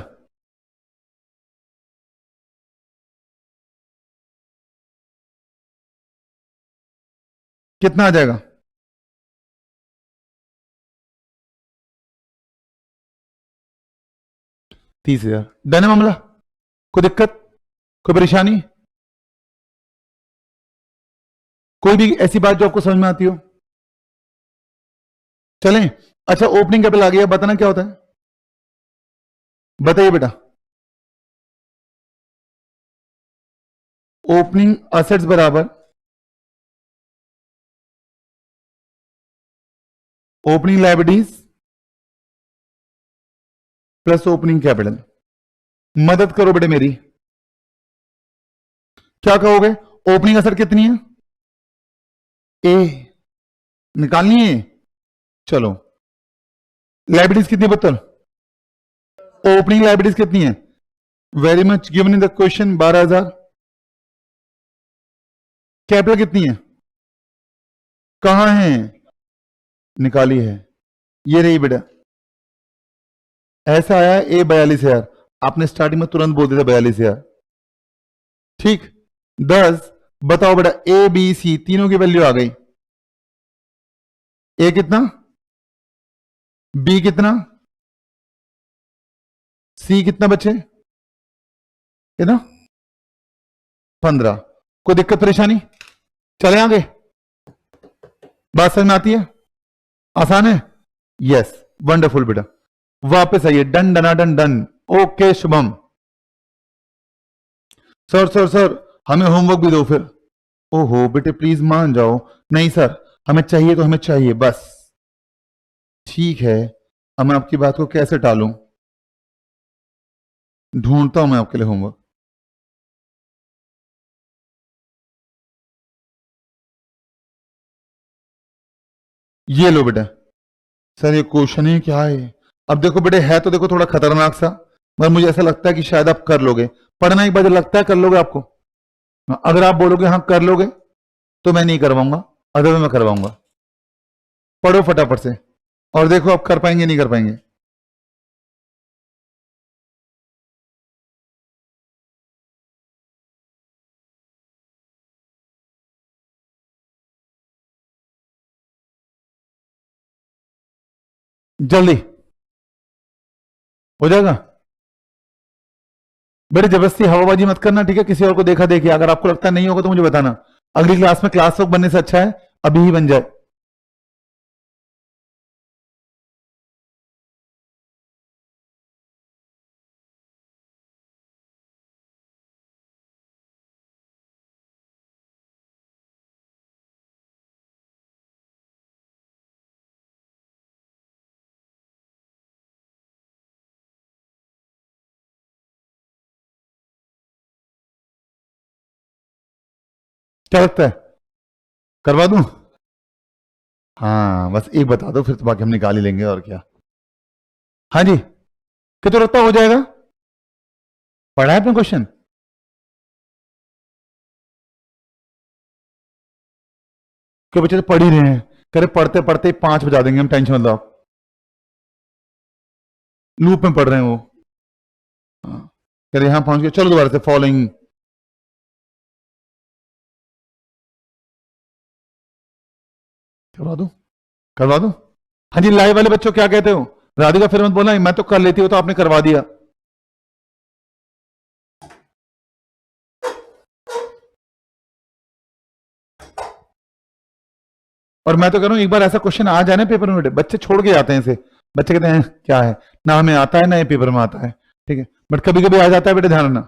कितना आ जाएगा? 30,000। डन है मामला? कोई दिक्कत, कोई परेशानी, कोई भी ऐसी बात जो आपको समझ में आती हो? चलें। अच्छा, ओपनिंग कैपिटल आ गया, बताना क्या होता है, बताइए बेटा। ओपनिंग असेट्स बराबर opening liabilities plus opening capital. मदद करो बेटे मेरी, क्या कहोगे? ओपनिंग असेट कितनी है? ए, निकालनी है। चलो, लायबिलिटीज कितनी पुत्र? ओपनिंग लायबिलिटीज कितनी है? Very much given in the question, 12,000। Capital कितनी है? कहां है? निकाली है, ये रही बेटा। ऐसा आया ए 42,000, आपने स्टार्टिंग में तुरंत बोल दिया था 42,000। ठीक, 10। बताओ बेटा, ए बी सी तीनों की वैल्यू आ गई। ए कितना, बी कितना, सी कितना बचे? कितना? 15। कोई दिक्कत परेशानी? चले आगे, बात समझ में आती है? आसान है? यस, वंडरफुल बेटा। वापस आइए, डन डना डन डन। Okay Shubham. Sir sir sir हमें होमवर्क भी दो फिर। ओहो बेटे प्लीज मान जाओ। नहीं सर, हमें चाहिए तो हमें चाहिए बस। ठीक है, अब मैं आपकी बात को कैसे टालूं, ढूंढता हूं मैं आपके लिए होमवर्क। ये लो बेटा। सर ये क्वेश्चन ही क्या है? अब देखो बेटे, है तो देखो थोड़ा खतरनाक सा, मगर मुझे ऐसा लगता है कि शायद आप कर लोगे। पढ़ना एक बार जब लगता है कर लोगे आपको। अगर आप बोलोगे हाँ कर लोगे तो मैं नहीं करवाऊंगा, अदर मैं करवाऊंगा। पढ़ो फटाफट से और देखो आप कर पाएंगे नहीं कर पाएंगे। जल्दी हो जाएगा। बेटे जबरदस्ती हवाबाजी मत करना, ठीक है? किसी और को देखा देखिए, अगर आपको लगता है नहीं होगा तो मुझे बताना। अगली क्लास में क्लास वर्क बनने से अच्छा है अभी ही बन जाए। क्या लगता है, करवा दूं? हाँ बस एक बता दो, फिर तो बाकी हम निकाल ही लेंगे और क्या। हाँ जी, कितना लगता हो जाएगा? पढ़ा है आपने क्वेश्चन? क्यों बच्चे तो पढ़ ही रहे हैं, कह रहे पढ़ते पढ़ते 5 बजा देंगे हम, टेंशन मत लो आप। लूप में पढ़ रहे हैं वो। हाँ, कह रहे यहां पहुंच गए, चलो दोबारा से फॉलोइंग। करवा दूं, करवा दूं? हाँ जी, लाइव वाले बच्चों क्या कहते हो? राधिका फिर मत बोलना मैं तो कर लेती हूँ तो आपने करवा दिया। और मैं तो कह रहा हूं एक बार ऐसा क्वेश्चन आ जाए ना पेपर में, बच्चे छोड़ के जाते हैं इसे। बच्चे कहते हैं क्या है, ना हमें आता है ना ये पेपर में आता है, ठीक है? बट कभी कभी आ जाता है बेटे, ध्यान रखना।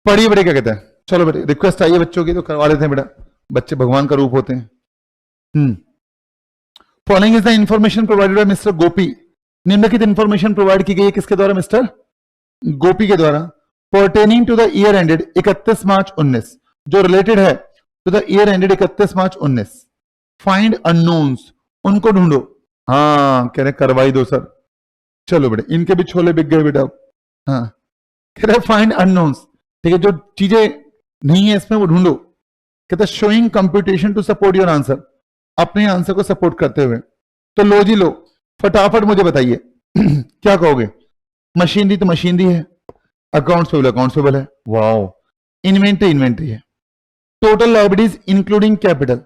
पढ़िए बेटे क्या कहते हैं। चलो बेटे, रिक्वेस्ट आई है बच्चों की तो करवा लेते हैं बेटा, बच्चे भगवान का रूप होते हैं। Following is the information provided by Mr Gopi. निम्नलिखित इंफॉर्मेशन प्रोवाइड की गई है किसके द्वारा? मिस्टर गोपी के द्वारा। Pertaining to the year ended 31 March 19, जो रिलेटेड है to the year ended 31 March 19। Find unknowns, उनको ढूंढो। हाँ कह रहे करवाई दो सर। चलो बेटे, इनके भी छोले बिक गए बेटा। हाँ कह रहा है फाइंड अननोन्स, ठीक है, जो चीजें नहीं है इसमें वो ढूंढो। कहता है showing computation to support your answer, अपने आंसर को सपोर्ट करते हुए। तो लो जी लो, फटाफट मुझे बताइए क्या कहोगे? मशीनरी तो मशीनरी है, अकाउंट्स पेबल अकाउंट्स पेबल है, वाओ, इन्वेंटरी इन्वेंटरी है, टोटल लायबिलिटीज इंक्लूडिंग कैपिटल।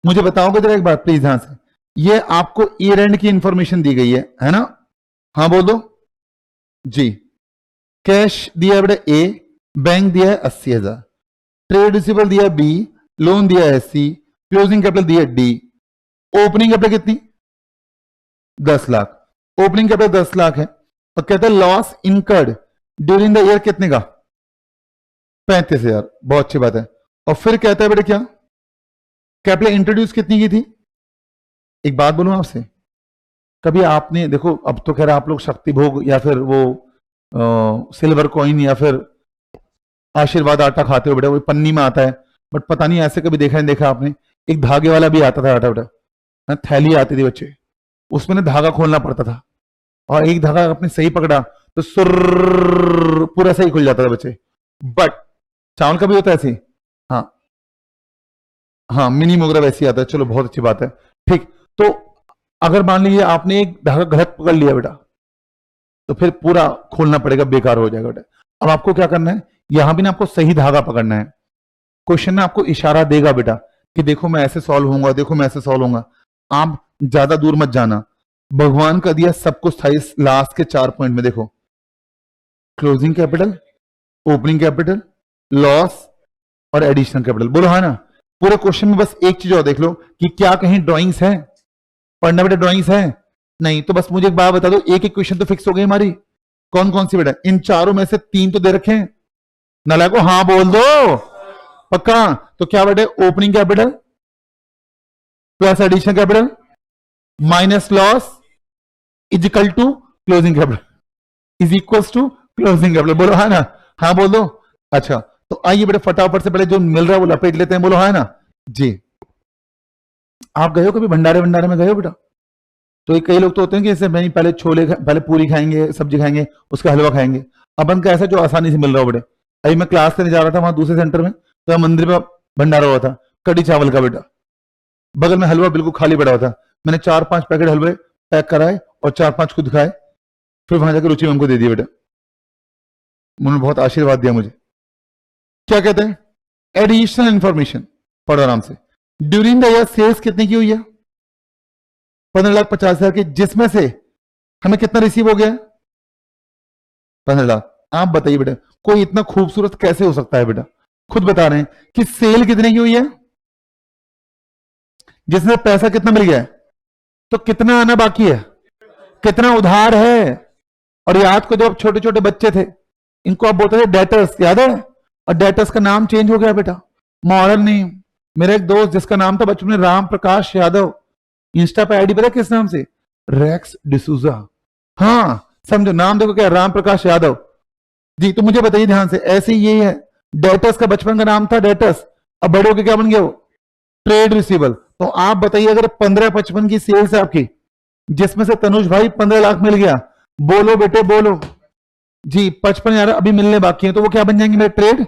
मुझे बताओगे जरा एक बात प्लीज ध्यान से, ये आपको ईयर एंड की इंफॉर्मेशन दी गई है ना? हाँ बोल दो जी। कैश दिया है बेटा ए, बैंक दिया है 80,000, ट्रेड रिसीवेबल दिया है बी, लोन दिया है सी, क्लोजिंग कैपिटल दिया है डी, ओपनिंग कैपिटल कितनी? 10 लाख, ओपनिंग कैपिटल 10 लाख है, और कहता है loss incurred during the year कितने का? 35,000, बहुत अच्छी बात है। और फिर कहता है बेटा क्या, कैपिटल इंट्रोड्यूस कितनी की थी? एक बात बोलूं आपसे, कभी आपने देखो, अब तो खैर आप लोग शक्ति भोग या फिर वो सिल्वर कॉइन या फिर आशीर्वाद आटा खाते हो बेटा, वो पन्नी में आता है, बट पता नहीं ऐसे कभी देखा नहीं देखा आपने, एक धागे वाला भी आता था आटा बेटा, थैली आती थी बच्चे, उसमें ना धागा खोलना पड़ता था, और एक धागा आपने सही पकड़ा तो सुर पूरा सही खुल जाता था बच्चे। बट चावल का भी होता है ऐसे, हाँ हाँ, मिनी मोगरा वैसे आता है, चलो बहुत अच्छी बात है, ठीक। तो अगर मान लीजिए आपने एक धागा गलत पकड़ लिया बेटा, तो फिर पूरा खोलना पड़ेगा, बेकार हो जाएगा बेटा। अब आपको क्या करना है, यहां भी ना आपको सही धागा पकड़ना है। क्वेश्चन ना आपको इशारा देगा बेटा कि देखो मैं ऐसे सॉल्व होऊंगा, देखो मैं ऐसे सॉल्व होऊंगा, आप ज्यादा दूर मत जाना। भगवान का दिया सब कुछ था इस लास्ट के 4 पॉइंट में, देखो closing capital, opening capital, loss और एडिशनल कैपिटल, बोलो है ना? पूरे क्वेश्चन में बस एक चीज और देख लो कि क्या कहीं ड्राइंग्स है, पढ़ना बेटा ड्राइंग्स है नहीं, तो बस मुझे एक बात बता दो, एक एक क्वेश्चन तो फिक्स हो गई हमारी, कौन कौन सी बेटा? इन चारों में से 3 तो दे रखे हैं, नालायको हाँ बोल दो पक्का। तो क्या बेटे, opening capital plus additional capital minus loss is equal to closing capital is equal to closing capital, बोलो है ना? हाँ बोल दो। अच्छा तो आइए बेटा फटाफट से पहले जो मिल रहा है वो लपेट लेते हैं, बोलो है ना जी। आप गए हो कभी भंडारे भंडारे में गए हो बेटा? तो कई लोग तो होते हैं कि जैसे नहीं पहले छोले पहले पूरी खाएंगे, सब्जी खाएंगे, उसका हलवा खाएंगे। अपन का ऐसा जो आसानी से मिल रहा हो बेटे, अभी मैं क्लास करने जा रहा था वहां दूसरे सेंटर में, तो मंदिर में भंडारा हुआ था कड़ी चावल का बेटा, बगल में हलवा बिल्कुल खाली पड़ा हुआ था, मैंने 4-5 पैकेट हलवे पैक कराए और 4-5 खुद खाए, फिर वहां जाकर रुचि मैम को दे दिया बेटा, उन्होंने बहुत आशीर्वाद दिया मुझे। क्या कहते हैं, एडिशनल इंफॉर्मेशन पढ़ो आराम से। ड्यूरिंग द ईयर सेल्स कितने की हुई है? 15,50,000 की, जिसमें से हमें कितना रिसीव हो गया? 15 लाख। आप बताइए बेटा, कोई इतना खूबसूरत कैसे हो सकता है बेटा? खुद बता रहे हैं कि सेल कितने की हुई है, जिसमें पैसा कितना मिल गया है, तो कितना आना बाकी है, कितना उधार है। और याद को जब छोटे छोटे बच्चे थे, इनको आप बोलते थे डेटर्स, याद है? और डेटर्स का नाम चेंज हो गया बेटा, मॉडर्न नेम। मेरा एक दोस्त जिसका नाम था बचपन में राम प्रकाश यादव, इंस्टा पे आईडी पता किस नाम से? रेक्स डिसूजा। हाँ समझो, नाम देखो क्या, राम प्रकाश यादव जी। तो मुझे बताइए ध्यान से, ऐसे ही ये है, डेटर्स का बचपन का नाम था डेटर्स, अब बड़े होके क्या बन गया वो? Trade receivable. तो आप बताइए अगर 15-55 की सेल्स है आपकी, जिसमें से तनुज भाई 15 लाख मिल गया, बोलो बेटे बोलो जी, 55,000 अभी मिलने बाकी है, तो वो क्या बन जाएंगे मेरे? ट्रेड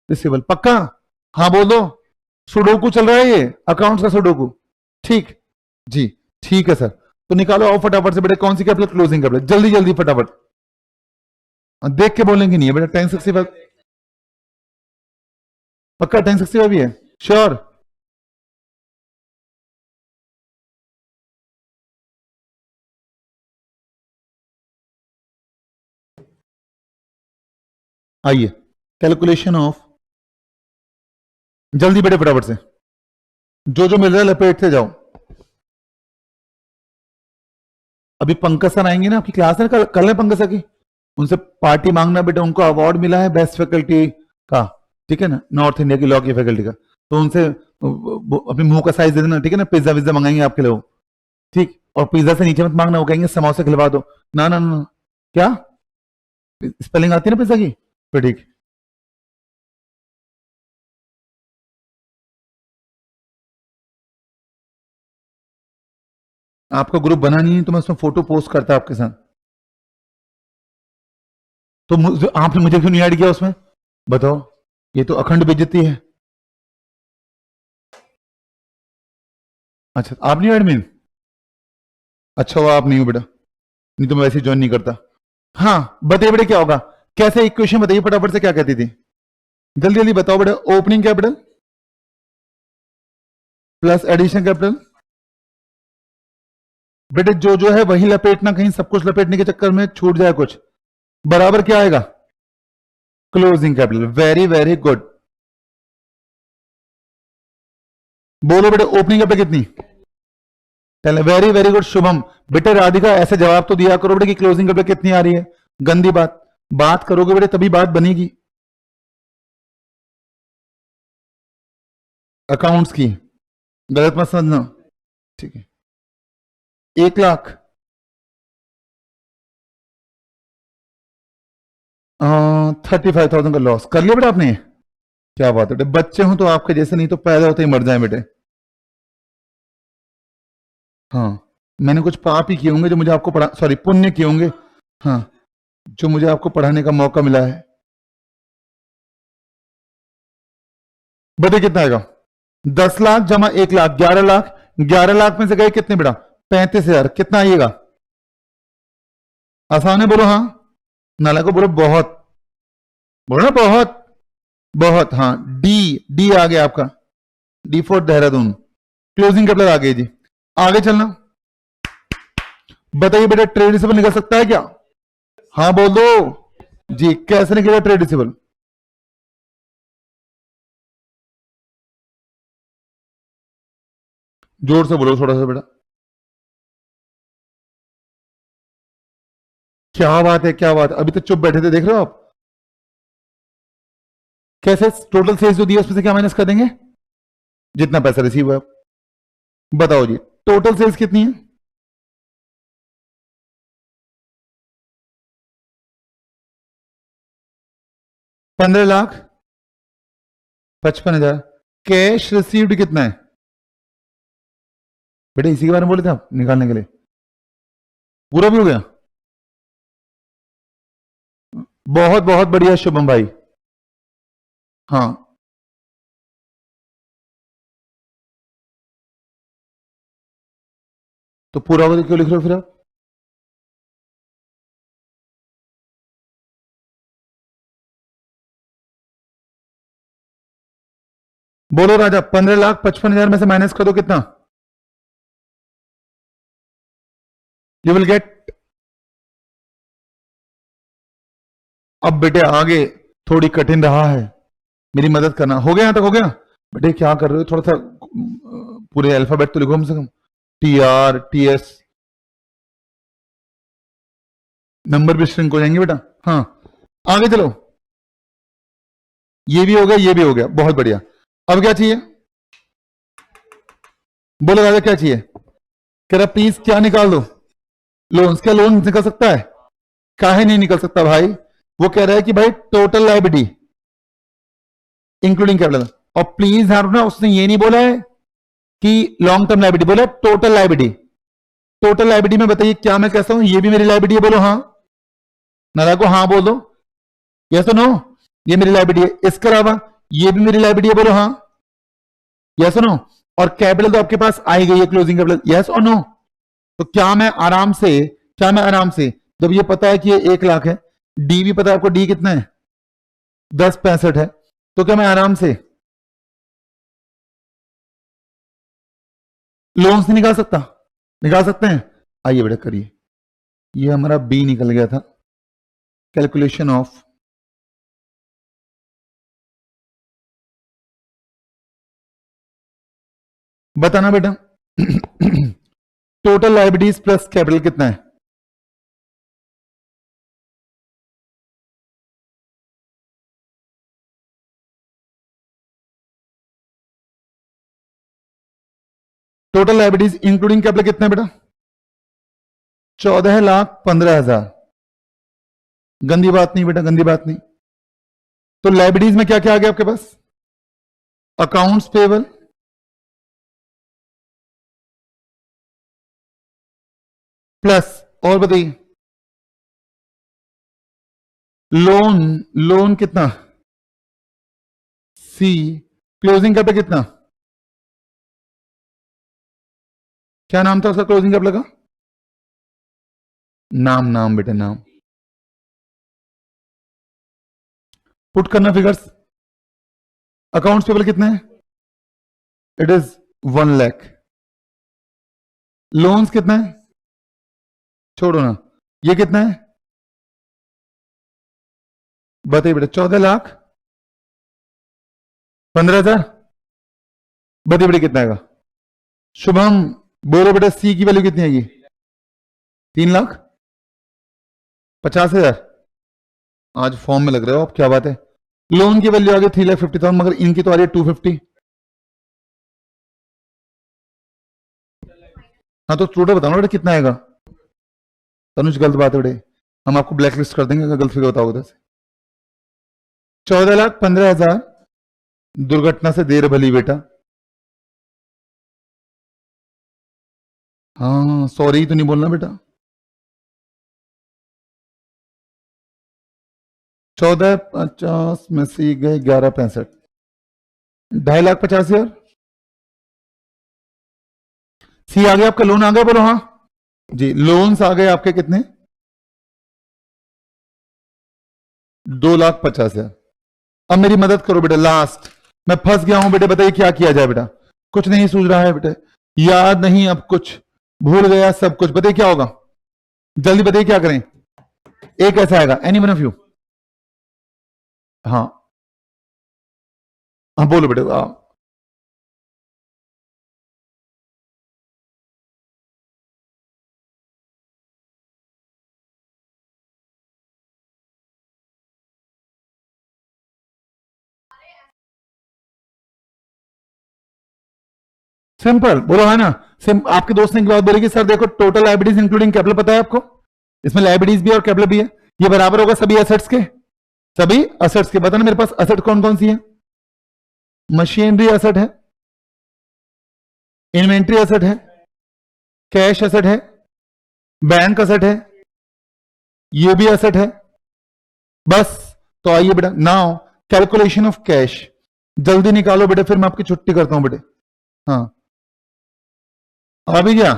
रिसीवेबल, पक्का? हाँ बोल दो। सुडोकू चल रहा है ये, अकाउंट्स का सुडोकू, ठीक जी, ठीक है सर। तो निकालो आओ फटाफट से बेटे, कौन सी कैपिटल, क्लोजिंग कैपिटल, जल्दी जल्दी फटाफट, देख के बोलेंगे नहीं है बेटा। 1065 पक्का? 1065 भी है श्योर? आइए, कैलकुलेशन ऑफ, जल्दी बेटे फटाफट से, जो जो मिल रहा है लपेटते जाओ। अभी पंकज सर आएंगे ना आपकी क्लास है, कल है पंकज सर की, उनसे पार्टी मांगना बेटा, उनको अवार्ड मिला है बेस्ट फैकल्टी का, ठीक है ना, नॉर्थ इंडिया की लॉ की फैकल्टी का, तो उनसे अपने मुंह का साइज दे देना, ठीक है ना, पिज्जा विज्जा मंगाएंगे आपके लोग, ठीक। और पिज्जा से नीचे मत मांगना, वो कहेंगे समोसे खिलवा दो, ना ना ना, क्या स्पेलिंग आती है ना पिज्जा की, फिर ठीक। आपका ग्रुप बना नहीं है तो मैं उसमें फोटो पोस्ट करता आपके साथ। तो आपने मुझे क्यों नहीं ऐड किया उसमें, बताओ, ये तो अखंड बेइज्जती है। अच्छा आप नहीं एडमिन, अच्छा हुआ आप नहीं हो बेटा, नहीं तो मैं वैसे ज्वाइन नहीं करता। हाँ बताइए बेटा क्या होगा, कैसे इक्वेशन बताइए फटाफट से, क्या कहती थी, जल्दी जल्दी बताओ बेटा। Opening capital plus addition capital, बेटे जो है वही लपेटना, कहीं सब कुछ लपेटने के चक्कर में छूट जाए कुछ, बराबर क्या आएगा, closing capital. Very very good, बोलो बेटे ओपनिंग कैपिटल कितनी, वेरी वेरी गुड शुभम। बेटे राधिका ऐसे जवाब तो दिया करो बेटे कि क्लोजिंग कैपिटल कितनी आ रही है, गंदी बात, बात करोगे बेटे तभी बात बनेगी अकाउंट्स की, गलत मत समझना, ठीक है। 1 लाख 35,000 का लॉस कर लिया बेटा आपने, क्या बात है बेटे, बच्चे हो तो आपके जैसे, नहीं तो पैदा होते ही मर जाए बेटे। हाँ मैंने कुछ पाप ही किए होंगे जो मुझे आपको पढ़ा, सॉरी पुण्य किए होंगे, हाँ जो मुझे आपको पढ़ाने का मौका मिला है। बेटे कितना आएगा, 10 लाख जमा 1 लाख, 11 लाख, 11 लाख में से गए कितने बेटा, 35,000, कितना आइएगा, आसान है बोलो, हाँ नाला को बोलो बहुत, बोलो ना बहुत, बहुत, हाँ डी, डी आ गया आपका, D for Dehradun, closing capital आ गई जी। आगे चलना, बताइए बेटा ट्रेड रिसीवेबल निकल सकता है क्या, हाँ बोल दो जी, कैसे निकलेगा ट्रेड रिसीवेबल, जोर से बोलो थोड़ा सा बेटा, क्या बात है, क्या बात है, अभी तक चुप बैठे थे, देख रहे हो आप, कैसे टोटल सेल्स जो दिया उसमें से क्या माइनस कर देंगे, जितना पैसा रिसीव हुआ, बताओ जी टोटल सेल्स कितनी है, 15,55,000, कैश रिसीव्ड कितना है बेटा, इसी के बारे में बोले थे आप निकालने के लिए, पूरा भी हो गया, बहुत बहुत बढ़िया शुभम भाई, हाँ तो पूरा होगा तो क्यों लिख रहे हो फिर आप, बोलो राजा, 15,55,000 में से माइनस कर दो कितना, यू विल गेट, अब बेटे आगे थोड़ी कठिन रहा है, मेरी मदद करना, हो गया यहां तक हो गया, बेटे क्या कर रहे हो, थोड़ा सा पूरे अल्फाबेट तो लिखो कम से कम, TRTS, नंबर भी श्रिंक हो जाएंगे बेटा, हाँ आगे चलो, ये भी हो गया, ये भी हो गया, बहुत बढ़िया, अब क्या चाहिए, बोलो राजा क्या चाहिए, कह रहा प्लीज क्या निकाल दो, लोन्स, क्या लोन निकल सकता है, काहे नहीं निकल सकता भाई, वो कह रहा है कि भाई टोटल लाइबिलिटी इंक्लूडिंग कैपिटल, और प्लीज ध्यान रखना उसने ये नहीं बोला है कि लॉन्ग टर्म लाइबिलिटी, बोला टोटल लाइबिलिटी, टोटल लाइबिलिटी में बताइए क्या मैं कैसा हूं, ये भी मेरी लाइबिलिटी है, बोलो हाँ, नारा को हाँ बोल दो, यस और नो, ये मेरी लाइबिलिटी है, इसके अलावा ये भी मेरी लाइबिलिटी है, बोलो हाँ, यस और नो, और कैपिटल तो आपके पास आई गई है क्लोजिंग कैपिटल, यस और नो, तो क्या मैं आराम से, क्या मैं आराम से, जब ये पता है कि ये 1 लाख है, डी भी पता है आपको, डी कितना है 10,65 है, तो क्या मैं आराम से लोन से निकाल सकता, निकाल सकते हैं, आइए बेटा करिए, ये हमारा बी निकल गया था, कैलकुलेशन ऑफ, बताना बेटा टोटल लाइबिलिटीज प्लस कैपिटल कितना है, टोटल लाइबिलिटीज इंक्लूडिंग कैपिटल कितना है बेटा, 14,15,000, गंदी बात नहीं बेटा, गंदी बात नहीं, तो लाइबिलिटीज में क्या क्या आ गया आपके पास, अकाउंट्स पेबल प्लस, और बताइए लोन, लोन कितना, सी, क्लोजिंग कैपिटल कितना, क्या नाम था उसका क्लोजिंग कैपिटल का, नाम, नाम बेटे नाम, पुट करना फिगर्स, अकाउंट्स पेबल कितने हैं, इट इज 1 लाख, लोन्स कितना है, छोड़ो ना, ये कितना है, बताइए बेटा, 14,15,000, बताइए बेटा कितना आएगा, शुभम बोलो बेटा, सी की वैल्यू कितनी आएगी, 3,50,000, आज फॉर्म में लग रहे हो आप, क्या बात है, लोन की वैल्यू आ गई 3,50,000, मगर इनकी तो आ रही है 250, हाँ तो टोटल बताओ ना बेटा कितना आएगा, तनुज गलत बात है बेटे, हम आपको ब्लैक लिस्ट कर देंगे अगर गलत फिगर बताओगे तो, 14,15,000 दुर्घटना से देर भली बेटा, हाँ सॉरी तो नहीं बोलना बेटा, 14,50 में से गए 11,65, 2,50,000, सी आ गया आपका, लोन आ गया बोलो हाँ जी, लोन्स आ गए आपके कितने, 2,50,000, अब मेरी मदद करो बेटा, लास्ट, मैं फंस गया हूं बेटे, बताइए क्या किया जाए बेटा, कुछ नहीं सूझ रहा है बेटे, याद नहीं अब कुछ, भूल गया सब कुछ, बताइए क्या होगा, जल्दी बताइए क्या करें, एक ऐसा आएगा, एनी वन ऑफ यू, हाँ हाँ बोलो बेटे, सिंपल बोलो है ना, आपके दोस्त ने एक बात बोली कि सर देखो टोटल लाइबिलिटीज इंक्लूडिंग कैपिटल पता है आपको, इसमें लाइबिलिटीज भी और कैपिटल भी है, ये बराबर होगा सभी एसेट्स के, सभी एसेट्स के, बताना मेरे पास एसेट कौन कौन सी है, मशीनरी एसेट है, इन्वेंट्री एसेट है, कैश एसेट है, बैंक एसेट है, ये भी एसेट है, बस, तो आइए बेटा नाउ कैलकुलेशन ऑफ कैश, जल्दी निकालो बेटे, फिर मैं आपकी छुट्टी करता हूं बेटे, हाँ अभी क्या,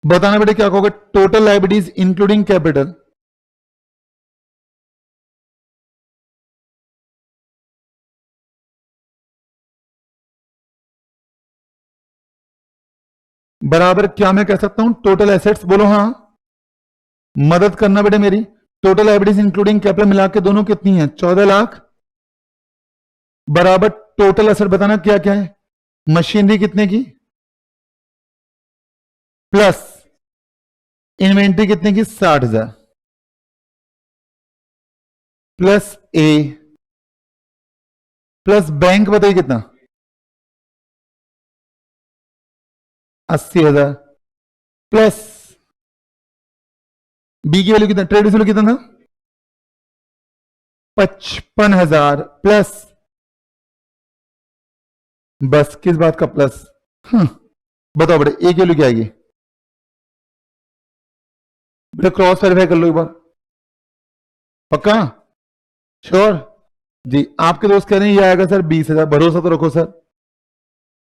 बताना बेटे क्या कहोगे, टोटल लाइबिलिटीज इंक्लूडिंग कैपिटल, बराबर क्या मैं कह सकता हूं, टोटल एसेट्स, बोलो हाँ, मदद करना बेटे मेरी, टोटल लाइबिलिटीज इंक्लूडिंग कैपिटल मिला के दोनों कितनी है, 14 लाख, बराबर टोटल एसेट बताना क्या क्या है, मशीनरी कितने की, प्लस इन्वेंट्री कितने की, 60,000, प्लस ए, प्लस बैंक बताइए कितना, 80,000, प्लस बी की वैल्यू कितना, ट्रेड वैल्यू कितना था, 55,000, प्लस, बस किस बात का प्लस, बताओ बेटे ए की वैल्यू क्या आएगी, बेटा क्रॉस वेरीफाई कर लो एक बार, पक्का श्योर जी, आपके दोस्त कह रहे हैं ये आएगा सर 20,000, भरोसा तो रखो सर,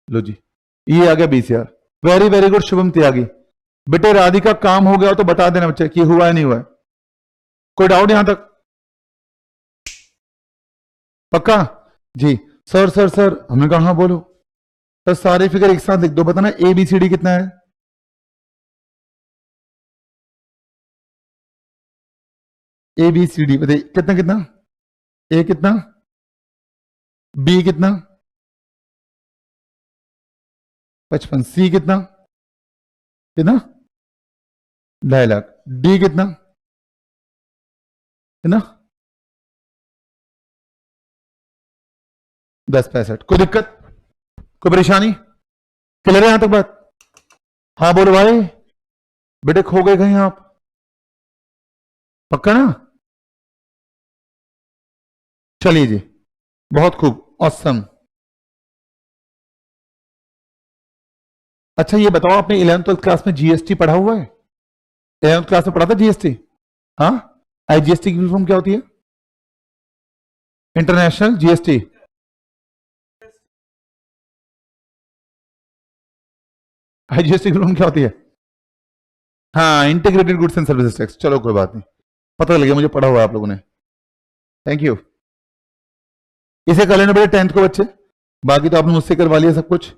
लो जी ये आ गया 20,000, वेरी वेरी गुड शुभम त्यागी, बेटे राधिका काम हो गया तो बता देना बच्चे कि हुआ है नहीं हुआ है, कोई डाउट यहां तक, पक्का जी, सर सर सर हमने कहा हाँ बोलो, सर सारे फिगर एक साथ लिख दो, बताना ए बी सी डी कितना है, ए बी सी डी बताइए कितना कितना, ए कितना, बी कितना 55, सी कितना कितना 2.5 लाख, डी कितना कितना 10,65, कोई दिक्कत, कोई परेशानी, क्लियर है यहां तक बात, हाँ बोलो भाई, बेटे खो गए कहीं आप, पक्का ना, चलिए जी, बहुत खूब, ऑसम, अच्छा ये बताओ आपने 11th 12th क्लास में जीएसटी पढ़ा हुआ है, 11th क्लास में पढ़ा था जीएसटी? हाँ, आईजीएसटी की फुल फॉर्म क्या होती है? International GST. आईजीएसटी की फुल फॉर्म क्या होती है? हाँ, integrated goods and services tax. चलो कोई बात नहीं, पता लग गया मुझे, पढ़ा हुआ है आप लोगों ने। Thank you. इसे कर लेना बेटे 10th को बच्चे, बाकी तो आपने मुझसे करवा लिया सब कुछ।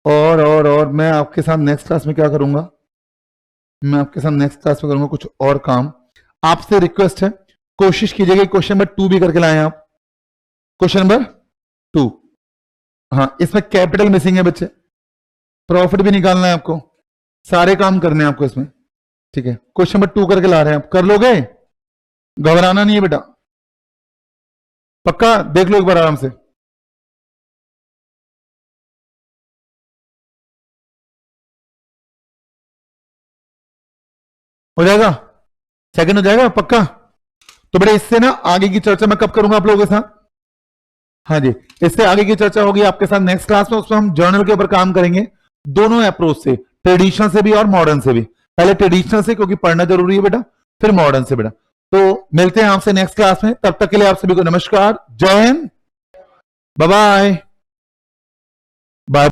और मैं आपके साथ नेक्स्ट क्लास में क्या करूंगा, मैं आपके साथ नेक्स्ट क्लास में करूंगा कुछ और काम। आपसे रिक्वेस्ट है, कोशिश कीजिएगा क्वेश्चन नंबर 2 भी करके लाएं आप। क्वेश्चन नंबर 2, हाँ, इसमें कैपिटल मिसिंग है बच्चे, प्रॉफिट भी निकालना है आपको, सारे काम करने हैं आपको इसमें, ठीक है। क्वेश्चन नंबर 2 करके ला रहे हैं आप, कर लोगे? घबराना नहीं है बेटा, पक्का देख लो एक बार आराम से। हो जाएगा, सेकंड हो जाएगा पक्का। तो बेटा इससे ना आगे की चर्चा मैं कब करूंगा आप लोगों के साथ? हाँ जी, इससे आगे की चर्चा होगी आपके साथ नेक्स्ट क्लास में। उसमें हम जर्नल के ऊपर काम करेंगे, दोनों अप्रोच से, ट्रेडिशनल से भी और मॉडर्न से भी। पहले ट्रेडिशनल से क्योंकि पढ़ना जरूरी है बेटा, फिर मॉडर्न से बेटा। तो मिलते हैं आपसे नेक्स्ट क्लास में, तब तक के लिए आप सभी को नमस्कार, जय हिंद, बाय बाय।